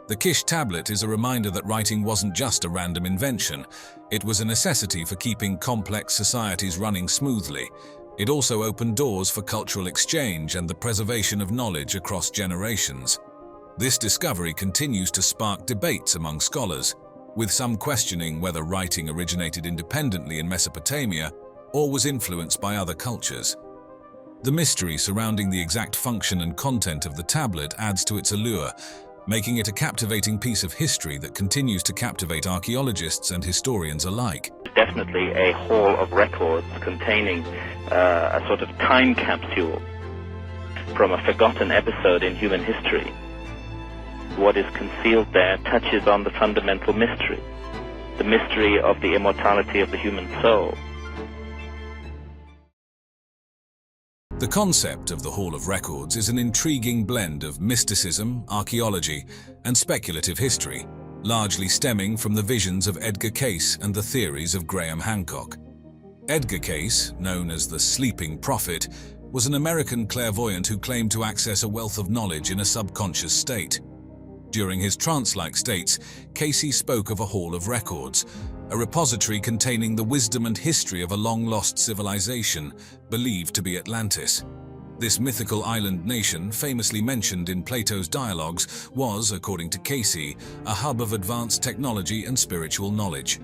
The Kish tablet is a reminder that writing wasn't just a random invention. It was a necessity for keeping complex societies running smoothly. It also opened doors for cultural exchange and the preservation of knowledge across generations. This discovery continues to spark debates among scholars, with some questioning whether writing originated independently in Mesopotamia or was influenced by other cultures. The mystery surrounding the exact function and content of the tablet adds to its allure, making it a captivating piece of history that continues to captivate archaeologists and historians alike. Definitely a hall of records containing a sort of time capsule from a forgotten episode in human history. What is concealed there touches on the fundamental mystery, the mystery of the immortality of the human soul. The concept of the Hall of Records is an intriguing blend of mysticism, archaeology, and speculative history, largely stemming from the visions of Edgar Cayce and the theories of Graham Hancock. Edgar Cayce, known as the Sleeping Prophet, was an American clairvoyant who claimed to access a wealth of knowledge in a subconscious state. During his trance-like states, Cayce spoke of a Hall of Records, a repository containing the wisdom and history of a long-lost civilization, believed to be Atlantis. This mythical island nation, famously mentioned in Plato's dialogues, was, according to Cayce, a hub of advanced technology and spiritual knowledge.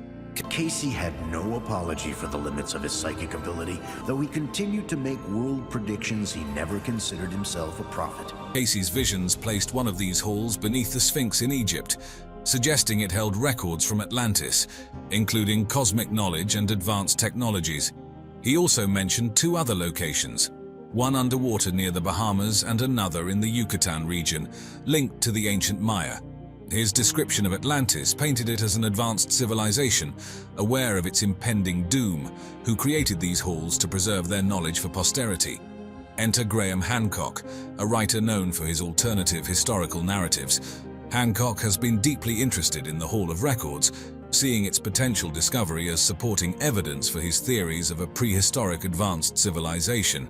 Cayce had no apology for the limits of his psychic ability, though he continued to make world predictions. He never considered himself a prophet. Cayce's visions placed one of these halls beneath the Sphinx in Egypt, suggesting it held records from Atlantis, including cosmic knowledge and advanced technologies. He also mentioned two other locations, one underwater near the Bahamas and another in the Yucatan region, linked to the ancient Maya. His description of Atlantis painted it as an advanced civilization, aware of its impending doom, who created these halls to preserve their knowledge for posterity. Enter Graham Hancock, a writer known for his alternative historical narratives. Hancock has been deeply interested in the Hall of Records, seeing its potential discovery as supporting evidence for his theories of a prehistoric advanced civilization.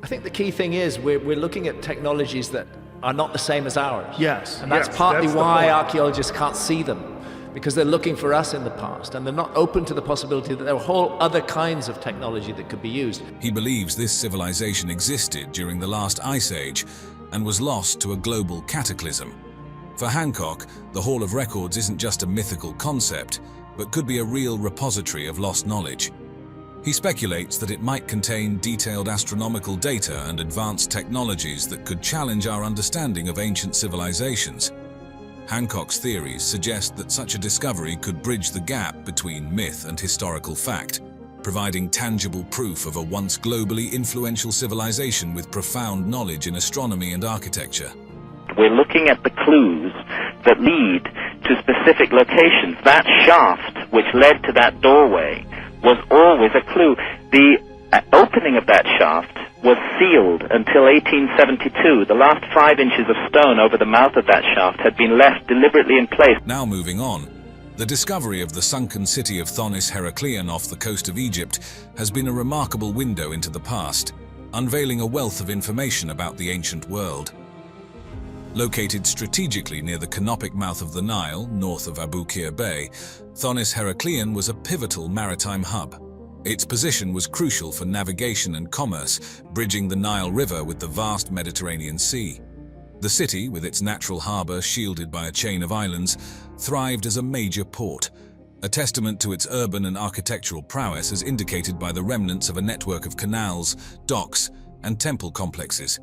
I think the key thing is we're looking at technologies that are not the same as ours. Yes. And that's partly why archaeologists can't see them, because they're looking for us in the past, and they're not open to the possibility that there are whole other kinds of technology that could be used. He believes this civilization existed during the last ice age and was lost to a global cataclysm. For Hancock, the Hall of Records isn't just a mythical concept, but could be a real repository of lost knowledge. He speculates that it might contain detailed astronomical data and advanced technologies that could challenge our understanding of ancient civilizations. Hancock's theories suggest that such a discovery could bridge the gap between myth and historical fact, providing tangible proof of a once globally influential civilization with profound knowledge in astronomy and architecture. We're looking at the clues that lead to specific locations. That shaft which led to that doorway was always a clue. The opening of that shaft was sealed until 1872. The last 5 inches of stone over the mouth of that shaft had been left deliberately in place. Now moving on. The discovery of the sunken city of Thonis Heracleion off the coast of Egypt has been a remarkable window into the past, unveiling a wealth of information about the ancient world. Located strategically near the canopic mouth of the Nile, north of Abu Qir Bay, Thonis Heracleion was a pivotal maritime hub. Its position was crucial for navigation and commerce, bridging the Nile River with the vast Mediterranean Sea. The city, with its natural harbor shielded by a chain of islands, thrived as a major port, a testament to its urban and architectural prowess as indicated by the remnants of a network of canals, docks, and temple complexes.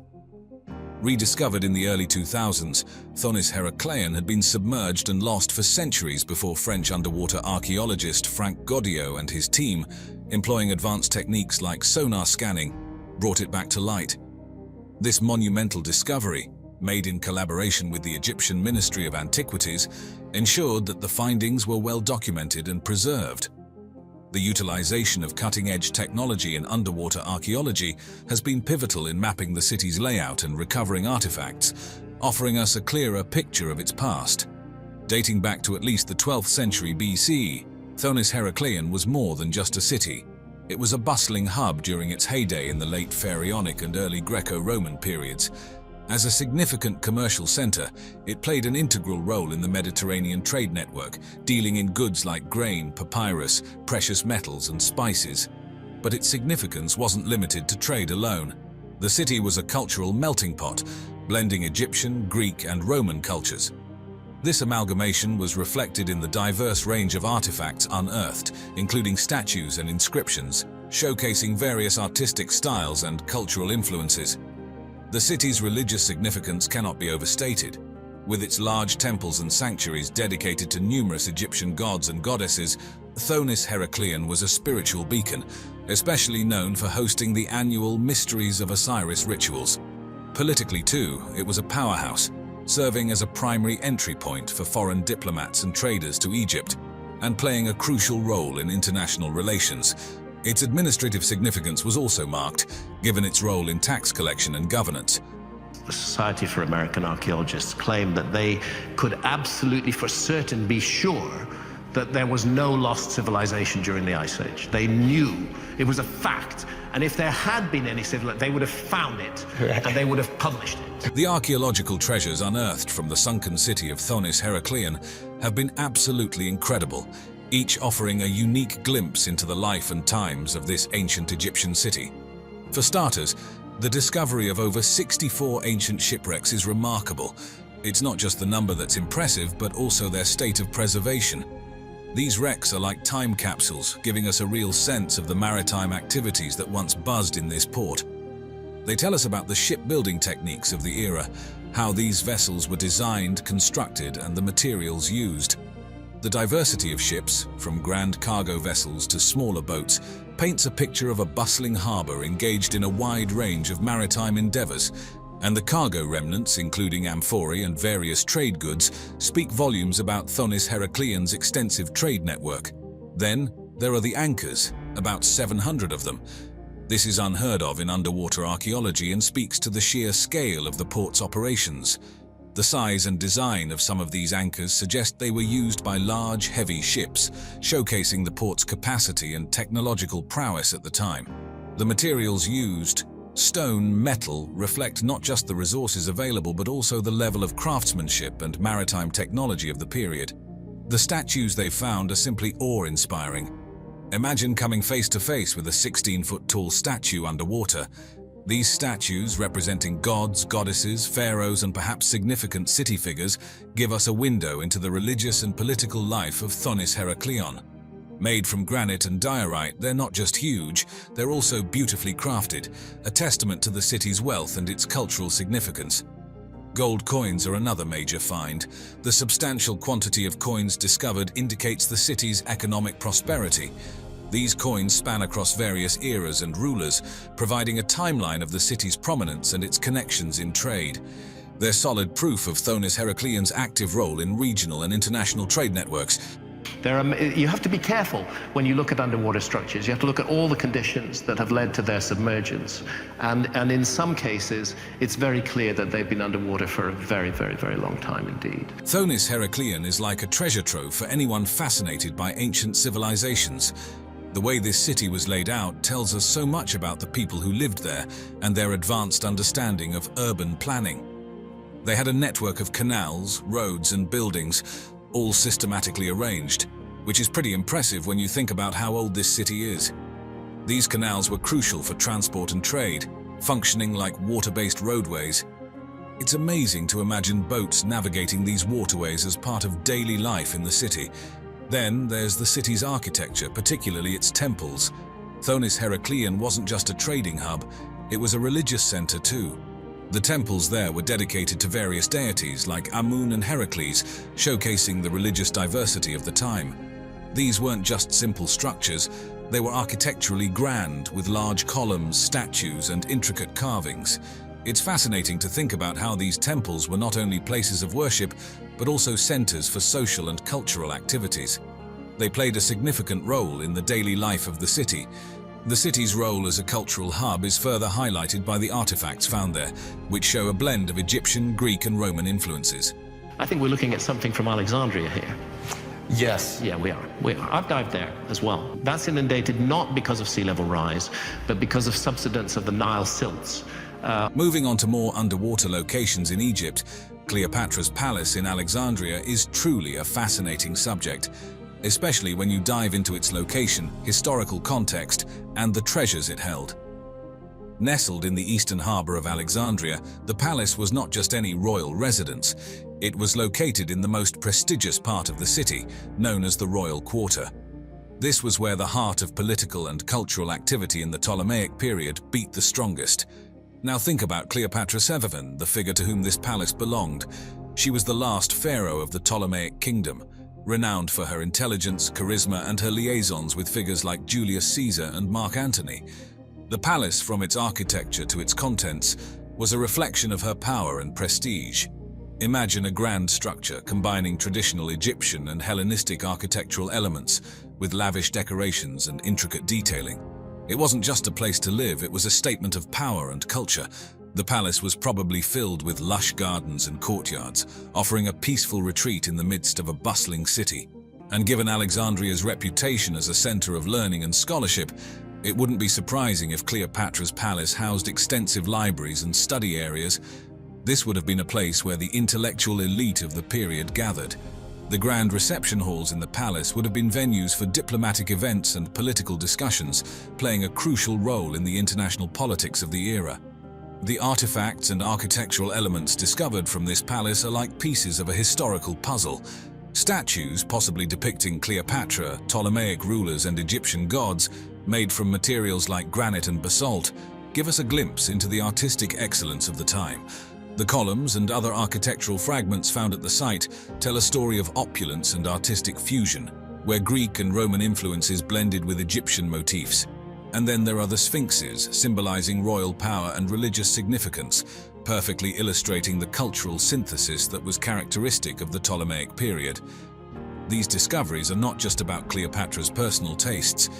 Rediscovered in the early 2000s, Thonis Heracleion had been submerged and lost for centuries before French underwater archaeologist Frank Goddio and his team, employing advanced techniques like sonar scanning, brought it back to light. This monumental discovery, made in collaboration with the Egyptian Ministry of Antiquities, ensured that the findings were well documented and preserved. The utilization of cutting-edge technology in underwater archaeology has been pivotal in mapping the city's layout and recovering artifacts, offering us a clearer picture of its past. Dating back to at least the 12th century BC, Thonis Heracleion was more than just a city. It was a bustling hub during its heyday in the late Pharaonic and early Greco-Roman periods. As a significant commercial center, it played an integral role in the Mediterranean trade network, dealing in goods like grain, papyrus, precious metals, and spices. But its significance wasn't limited to trade alone. The city was a cultural melting pot, blending Egyptian, Greek, and Roman cultures. This amalgamation was reflected in the diverse range of artifacts unearthed, including statues and inscriptions, showcasing various artistic styles and cultural influences. The city's religious significance cannot be overstated. With its large temples and sanctuaries dedicated to numerous Egyptian gods and goddesses, Thonis Heracleion was a spiritual beacon, especially known for hosting the annual Mysteries of Osiris rituals. Politically too, it was a powerhouse, serving as a primary entry point for foreign diplomats and traders to Egypt, and playing a crucial role in international relations. Its administrative significance was also marked, given its role in tax collection and governance. The Society for American Archaeologists claimed that they could absolutely for certain be sure that there was no lost civilization during the Ice Age. They knew, it was a fact, and if there had been any civilization, they would have found it, and they would have published it. The archaeological treasures unearthed from the sunken city of Thonis Heracleion have been absolutely incredible, each offering a unique glimpse into the life and times of this ancient Egyptian city. For starters, the discovery of over 64 ancient shipwrecks is remarkable. It's not just the number that's impressive, but also their state of preservation. These wrecks are like time capsules, giving us a real sense of the maritime activities that once buzzed in this port. They tell us about the shipbuilding techniques of the era, how these vessels were designed, constructed, and the materials used. The diversity of ships, from grand cargo vessels to smaller boats, paints a picture of a bustling harbor engaged in a wide range of maritime endeavors, and the cargo remnants, including amphorae and various trade goods, speak volumes about Thonis Heracleion's extensive trade network. Then, there are the anchors, about 700 of them. This is unheard of in underwater archaeology and speaks to the sheer scale of the port's operations. The size and design of some of these anchors suggest they were used by large, heavy ships, showcasing the port's capacity and technological prowess at the time. The materials used, stone, metal, reflect not just the resources available but also the level of craftsmanship and maritime technology of the period. The statues they found are simply awe-inspiring. Imagine coming face to face with a 16-foot-tall statue underwater. These statues, representing gods, goddesses, pharaohs, and perhaps significant city figures, give us a window into the religious and political life of Thonis Heracleion. Made from granite and diorite, they're not just huge, they're also beautifully crafted, a testament to the city's wealth and its cultural significance. Gold coins are another major find. The substantial quantity of coins discovered indicates the city's economic prosperity. These coins span across various eras and rulers, providing a timeline of the city's prominence and its connections in trade. They're solid proof of Thonis Heracleon's active role in regional and international trade networks. You have to be careful when you look at underwater structures. You have to look at all the conditions that have led to their submergence. And in some cases, it's very clear that they've been underwater for a very, very, very long time indeed. Thonis Heracleon is like a treasure trove for anyone fascinated by ancient civilizations. The way this city was laid out tells us so much about the people who lived there and their advanced understanding of urban planning. They had a network of canals, roads, and buildings, all systematically arranged, which is pretty impressive when you think about how old this city is. These canals were crucial for transport and trade, functioning like water-based roadways. It's amazing to imagine boats navigating these waterways as part of daily life in the city. Then there's the city's architecture, particularly its temples. Thonis Heracleon wasn't just a trading hub, it was a religious center too. The temples there were dedicated to various deities like Amun and Heracles, showcasing the religious diversity of the time. These weren't just simple structures, they were architecturally grand, with large columns, statues, and intricate carvings. It's fascinating to think about how these temples were not only places of worship, but also centers for social and cultural activities. They played a significant role in the daily life of the city. The city's role as a cultural hub is further highlighted by the artifacts found there, which show a blend of Egyptian, Greek, and Roman influences. I think we're looking at something from Alexandria here. Yes. Yeah, we are. I've dived there as well. That's inundated not because of sea level rise, but because of subsidence of the Nile silts. Moving on to more underwater locations in Egypt, Cleopatra's palace in Alexandria is truly a fascinating subject, especially when you dive into its location, historical context, and the treasures it held. Nestled in the eastern harbor of Alexandria, the palace was not just any royal residence. It was located in the most prestigious part of the city, known as the Royal Quarter. This was where the heart of political and cultural activity in the Ptolemaic period beat the strongest. Now think about Cleopatra Severvan, the figure to whom this palace belonged. She was the last pharaoh of the Ptolemaic kingdom, renowned for her intelligence, charisma, and her liaisons with figures like Julius Caesar and Mark Antony. The palace, from its architecture to its contents, was a reflection of her power and prestige. Imagine a grand structure combining traditional Egyptian and Hellenistic architectural elements with lavish decorations and intricate detailing. It wasn't just a place to live, it was a statement of power and culture. The palace was probably filled with lush gardens and courtyards, offering a peaceful retreat in the midst of a bustling city. And given Alexandria's reputation as a center of learning and scholarship, it wouldn't be surprising if Cleopatra's palace housed extensive libraries and study areas. This would have been a place where the intellectual elite of the period gathered. The grand reception halls in the palace would have been venues for diplomatic events and political discussions, playing a crucial role in the international politics of the era. The artifacts and architectural elements discovered from this palace are like pieces of a historical puzzle. Statues, possibly depicting Cleopatra, Ptolemaic rulers, and Egyptian gods, made from materials like granite and basalt, give us a glimpse into the artistic excellence of the time. The columns and other architectural fragments found at the site tell a story of opulence and artistic fusion, where Greek and Roman influences blended with Egyptian motifs. And then there are the sphinxes, symbolizing royal power and religious significance, perfectly illustrating the cultural synthesis that was characteristic of the Ptolemaic period. These discoveries are not just about Cleopatra's personal tastes.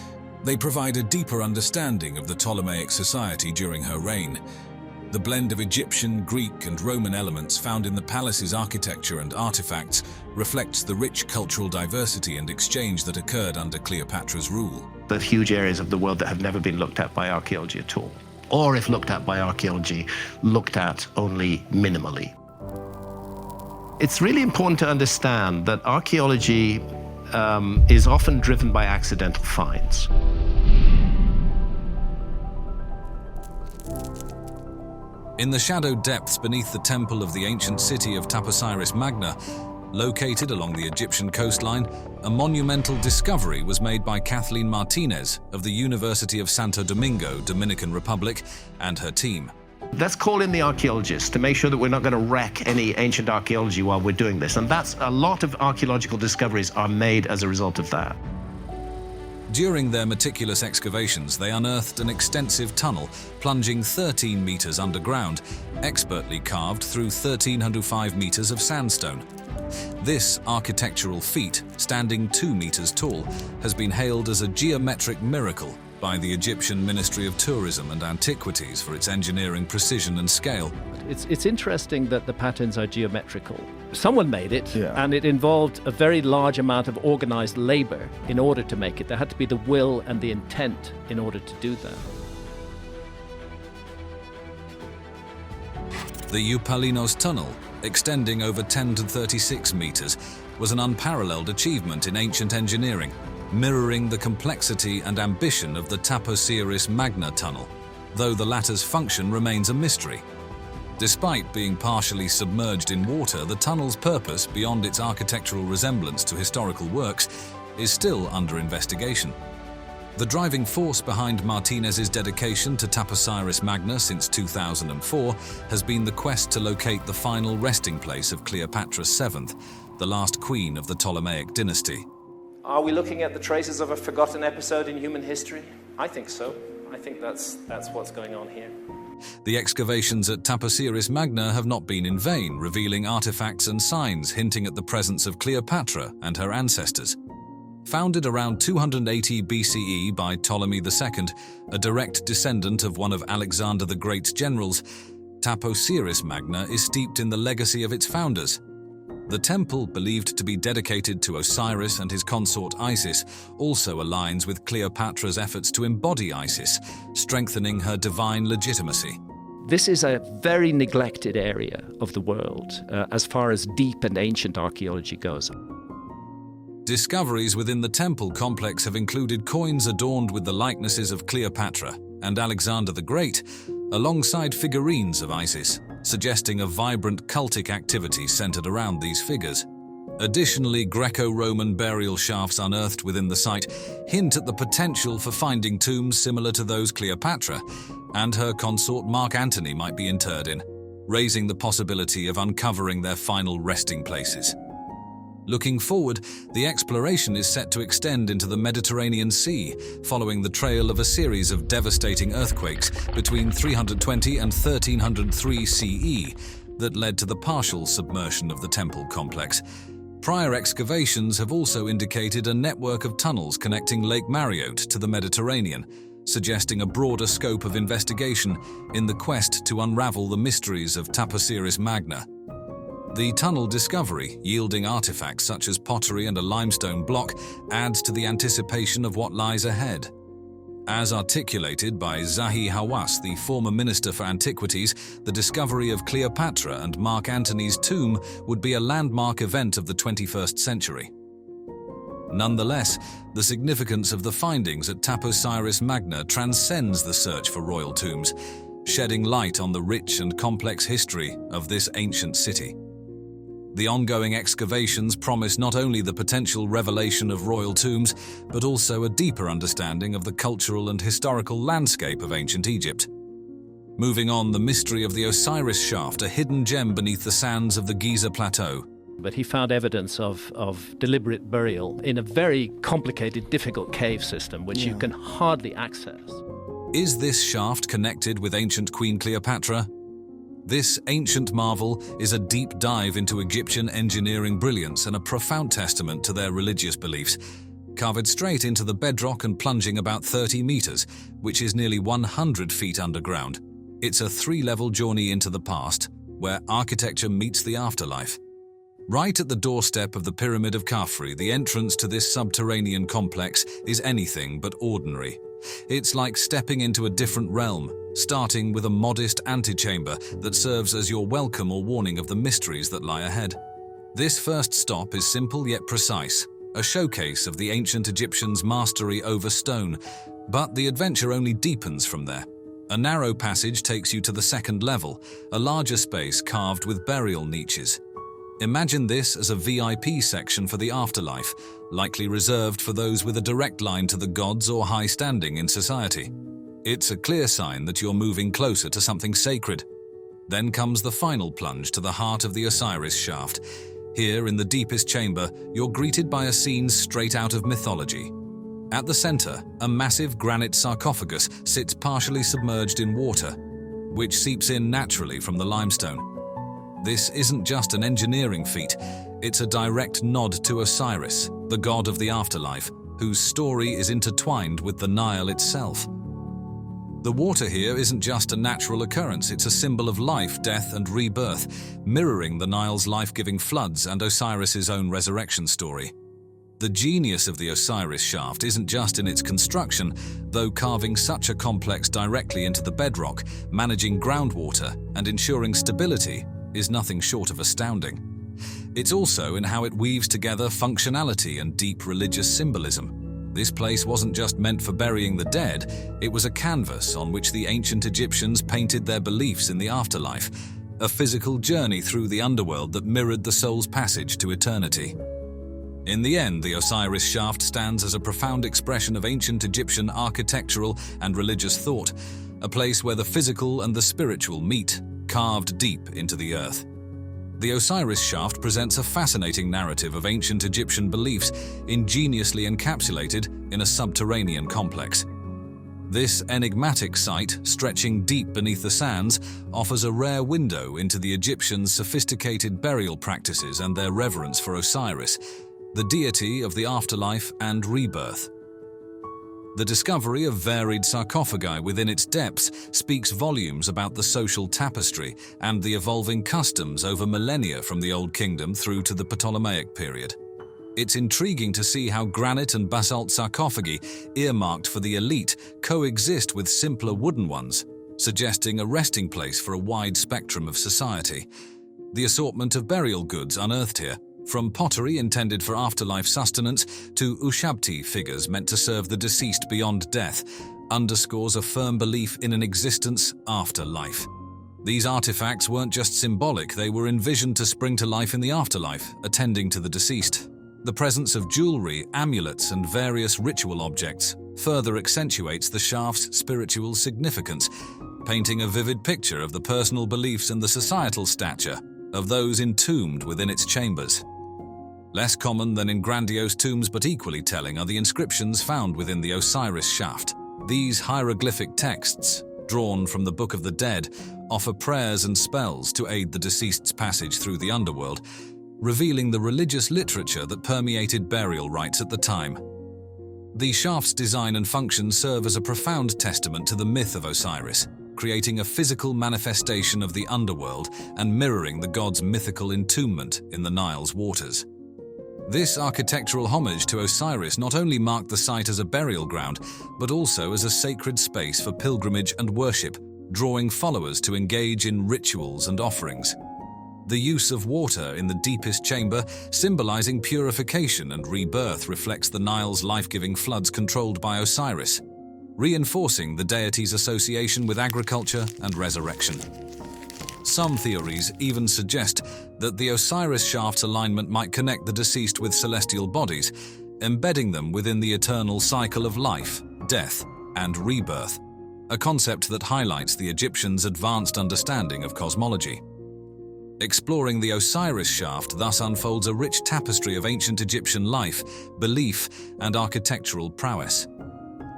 They provide a deeper understanding of the Ptolemaic society during her reign. The blend of Egyptian, Greek, and Roman elements found in the palace's architecture and artifacts reflects the rich cultural diversity and exchange that occurred under Cleopatra's rule. The huge areas of the world that have never been looked at by archaeology at all, or if looked at by archaeology, looked at only minimally. It's really important to understand that archaeology is often driven by accidental finds. In the shadowed depths beneath the temple of the ancient city of Taposiris Magna, Located along the Egyptian coastline, a monumental discovery was made by Kathleen Martinez of the University of Santo Domingo, Dominican Republic, and her team. Let's call in the archaeologists to make sure that we're not going to wreck any ancient archaeology while we're doing this. And that's a lot of archaeological discoveries are made as a result of that. During their meticulous excavations, they unearthed an extensive tunnel plunging 13 meters underground, expertly carved through 1,305 meters of sandstone. This architectural feat, standing 2 meters tall, has been hailed as a geometric miracle by the Egyptian Ministry of Tourism and Antiquities for its engineering precision and scale. It's interesting that the patterns are geometrical. Someone made it, and it involved a very large amount of organized labor in order to make it. There had to be the will and the intent in order to do that. The Eupalinos Tunnel, extending over 10 to 36 meters, was an unparalleled achievement in ancient engineering, mirroring the complexity and ambition of the Taposiris Magna tunnel, though the latter's function remains a mystery. Despite being partially submerged in water, the tunnel's purpose, beyond its architectural resemblance to historical works, is still under investigation. The driving force behind Martinez's dedication to Taposiris Magna since 2004 has been the quest to locate the final resting place of Cleopatra VII, the last queen of the Ptolemaic dynasty. Are we looking at the traces of a forgotten episode in human history? I think so. I think that's what's going on here. The excavations at Taposiris Magna have not been in vain, revealing artifacts and signs hinting at the presence of Cleopatra and her ancestors. Founded around 280 BCE by Ptolemy II, a direct descendant of one of Alexander the Great's generals, Taposiris Magna is steeped in the legacy of its founders. The temple, believed to be dedicated to Osiris and his consort Isis, also aligns with Cleopatra's efforts to embody Isis, strengthening her divine legitimacy. This is a very neglected area of the world as far as deep and ancient archaeology goes. Discoveries within the temple complex have included coins adorned with the likenesses of Cleopatra and Alexander the Great, alongside figurines of Isis, suggesting a vibrant cultic activity centered around these figures. Additionally, Greco-Roman burial shafts unearthed within the site hint at the potential for finding tombs similar to those Cleopatra and her consort Mark Antony might be interred in, raising the possibility of uncovering their final resting places. Looking forward, the exploration is set to extend into the Mediterranean Sea, following the trail of a series of devastating earthquakes between 320 and 1303 CE that led to the partial submersion of the temple complex. Prior excavations have also indicated a network of tunnels connecting Lake Mariotte to the Mediterranean, suggesting a broader scope of investigation in the quest to unravel the mysteries of Taposiris Magna. The tunnel discovery, yielding artifacts such as pottery and a limestone block, adds to the anticipation of what lies ahead. As articulated by Zahi Hawass, the former Minister for Antiquities, the discovery of Cleopatra and Mark Antony's tomb would be a landmark event of the 21st century. Nonetheless, the significance of the findings at Taposiris Magna transcends the search for royal tombs, shedding light on the rich and complex history of this ancient city. The ongoing excavations promise not only the potential revelation of royal tombs, but also a deeper understanding of the cultural and historical landscape of ancient Egypt. Moving on, the mystery of the Osiris shaft, a hidden gem beneath the sands of the Giza Plateau. But he found evidence of deliberate burial in a very complicated, difficult cave system, which you can hardly access. Is this shaft connected with ancient Queen Cleopatra? This ancient marvel is a deep dive into Egyptian engineering brilliance and a profound testament to their religious beliefs. Carved straight into the bedrock and plunging about 30 meters, which is nearly 100 feet underground. It's a 3-level journey into the past, where architecture meets the afterlife. Right at the doorstep of the Pyramid of Khafre, the entrance to this subterranean complex is anything but ordinary. It's like stepping into a different realm, starting with a modest antechamber that serves as your welcome or warning of the mysteries that lie ahead. This first stop is simple yet precise, a showcase of the ancient Egyptians' mastery over stone, but the adventure only deepens from there. A narrow passage takes you to the second level, a larger space carved with burial niches. Imagine this as a VIP section for the afterlife, likely reserved for those with a direct line to the gods or high standing in society. It's a clear sign that you're moving closer to something sacred. Then comes the final plunge to the heart of the Osiris shaft. Here, in the deepest chamber, you're greeted by a scene straight out of mythology. At the center, a massive granite sarcophagus sits partially submerged in water, which seeps in naturally from the limestone. This isn't just an engineering feat, it's a direct nod to Osiris, the god of the afterlife, whose story is intertwined with the Nile itself. The water here isn't just a natural occurrence, it's a symbol of life, death, and rebirth, mirroring the Nile's life-giving floods and Osiris's own resurrection story. The genius of the Osiris shaft isn't just in its construction, though carving such a complex directly into the bedrock, managing groundwater, and ensuring stability is nothing short of astounding. It's also in how it weaves together functionality and deep religious symbolism. This place wasn't just meant for burying the dead, it was a canvas on which the ancient Egyptians painted their beliefs in the afterlife, a physical journey through the underworld that mirrored the soul's passage to eternity. In the end, the Osiris shaft stands as a profound expression of ancient Egyptian architectural and religious thought, a place where the physical and the spiritual meet, carved deep into the earth. The Osiris shaft presents a fascinating narrative of ancient Egyptian beliefs, ingeniously encapsulated in a subterranean complex. This enigmatic site, stretching deep beneath the sands, offers a rare window into the Egyptians' sophisticated burial practices and their reverence for Osiris, the deity of the afterlife and rebirth. The discovery of varied sarcophagi within its depths speaks volumes about the social tapestry and the evolving customs over millennia from the Old Kingdom through to the Ptolemaic period. It's intriguing to see how granite and basalt sarcophagi, earmarked for the elite, coexist with simpler wooden ones, suggesting a resting place for a wide spectrum of society. The assortment of burial goods unearthed here, from pottery intended for afterlife sustenance to ushabti figures meant to serve the deceased beyond death, underscores a firm belief in an existence after life. These artifacts weren't just symbolic, they were envisioned to spring to life in the afterlife, attending to the deceased. The presence of jewelry, amulets, and various ritual objects further accentuates the shaft's spiritual significance, painting a vivid picture of the personal beliefs and the societal stature of those entombed within its chambers. Less common than in grandiose tombs but equally telling are the inscriptions found within the Osiris shaft. These hieroglyphic texts, drawn from the Book of the Dead, offer prayers and spells to aid the deceased's passage through the underworld, revealing the religious literature that permeated burial rites at the time. The shaft's design and function serve as a profound testament to the myth of Osiris, creating a physical manifestation of the underworld and mirroring the god's mythical entombment in the Nile's waters. This architectural homage to Osiris not only marked the site as a burial ground, but also as a sacred space for pilgrimage and worship, drawing followers to engage in rituals and offerings. The use of water in the deepest chamber, symbolizing purification and rebirth, reflects the Nile's life-giving floods controlled by Osiris, reinforcing the deity's association with agriculture and resurrection. Some theories even suggest that the Osiris shaft's alignment might connect the deceased with celestial bodies, embedding them within the eternal cycle of life, death, and rebirth, a concept that highlights the Egyptians' advanced understanding of cosmology. Exploring the Osiris shaft thus unfolds a rich tapestry of ancient Egyptian life, belief, and architectural prowess.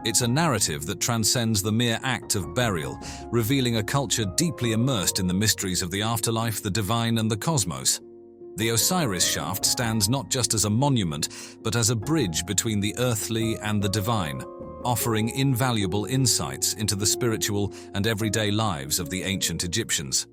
It's a narrative that transcends the mere act of burial, revealing a culture deeply immersed in the mysteries of the afterlife, the divine, and the cosmos. The Osiris shaft stands not just as a monument, but as a bridge between the earthly and the divine, offering invaluable insights into the spiritual and everyday lives of the ancient Egyptians.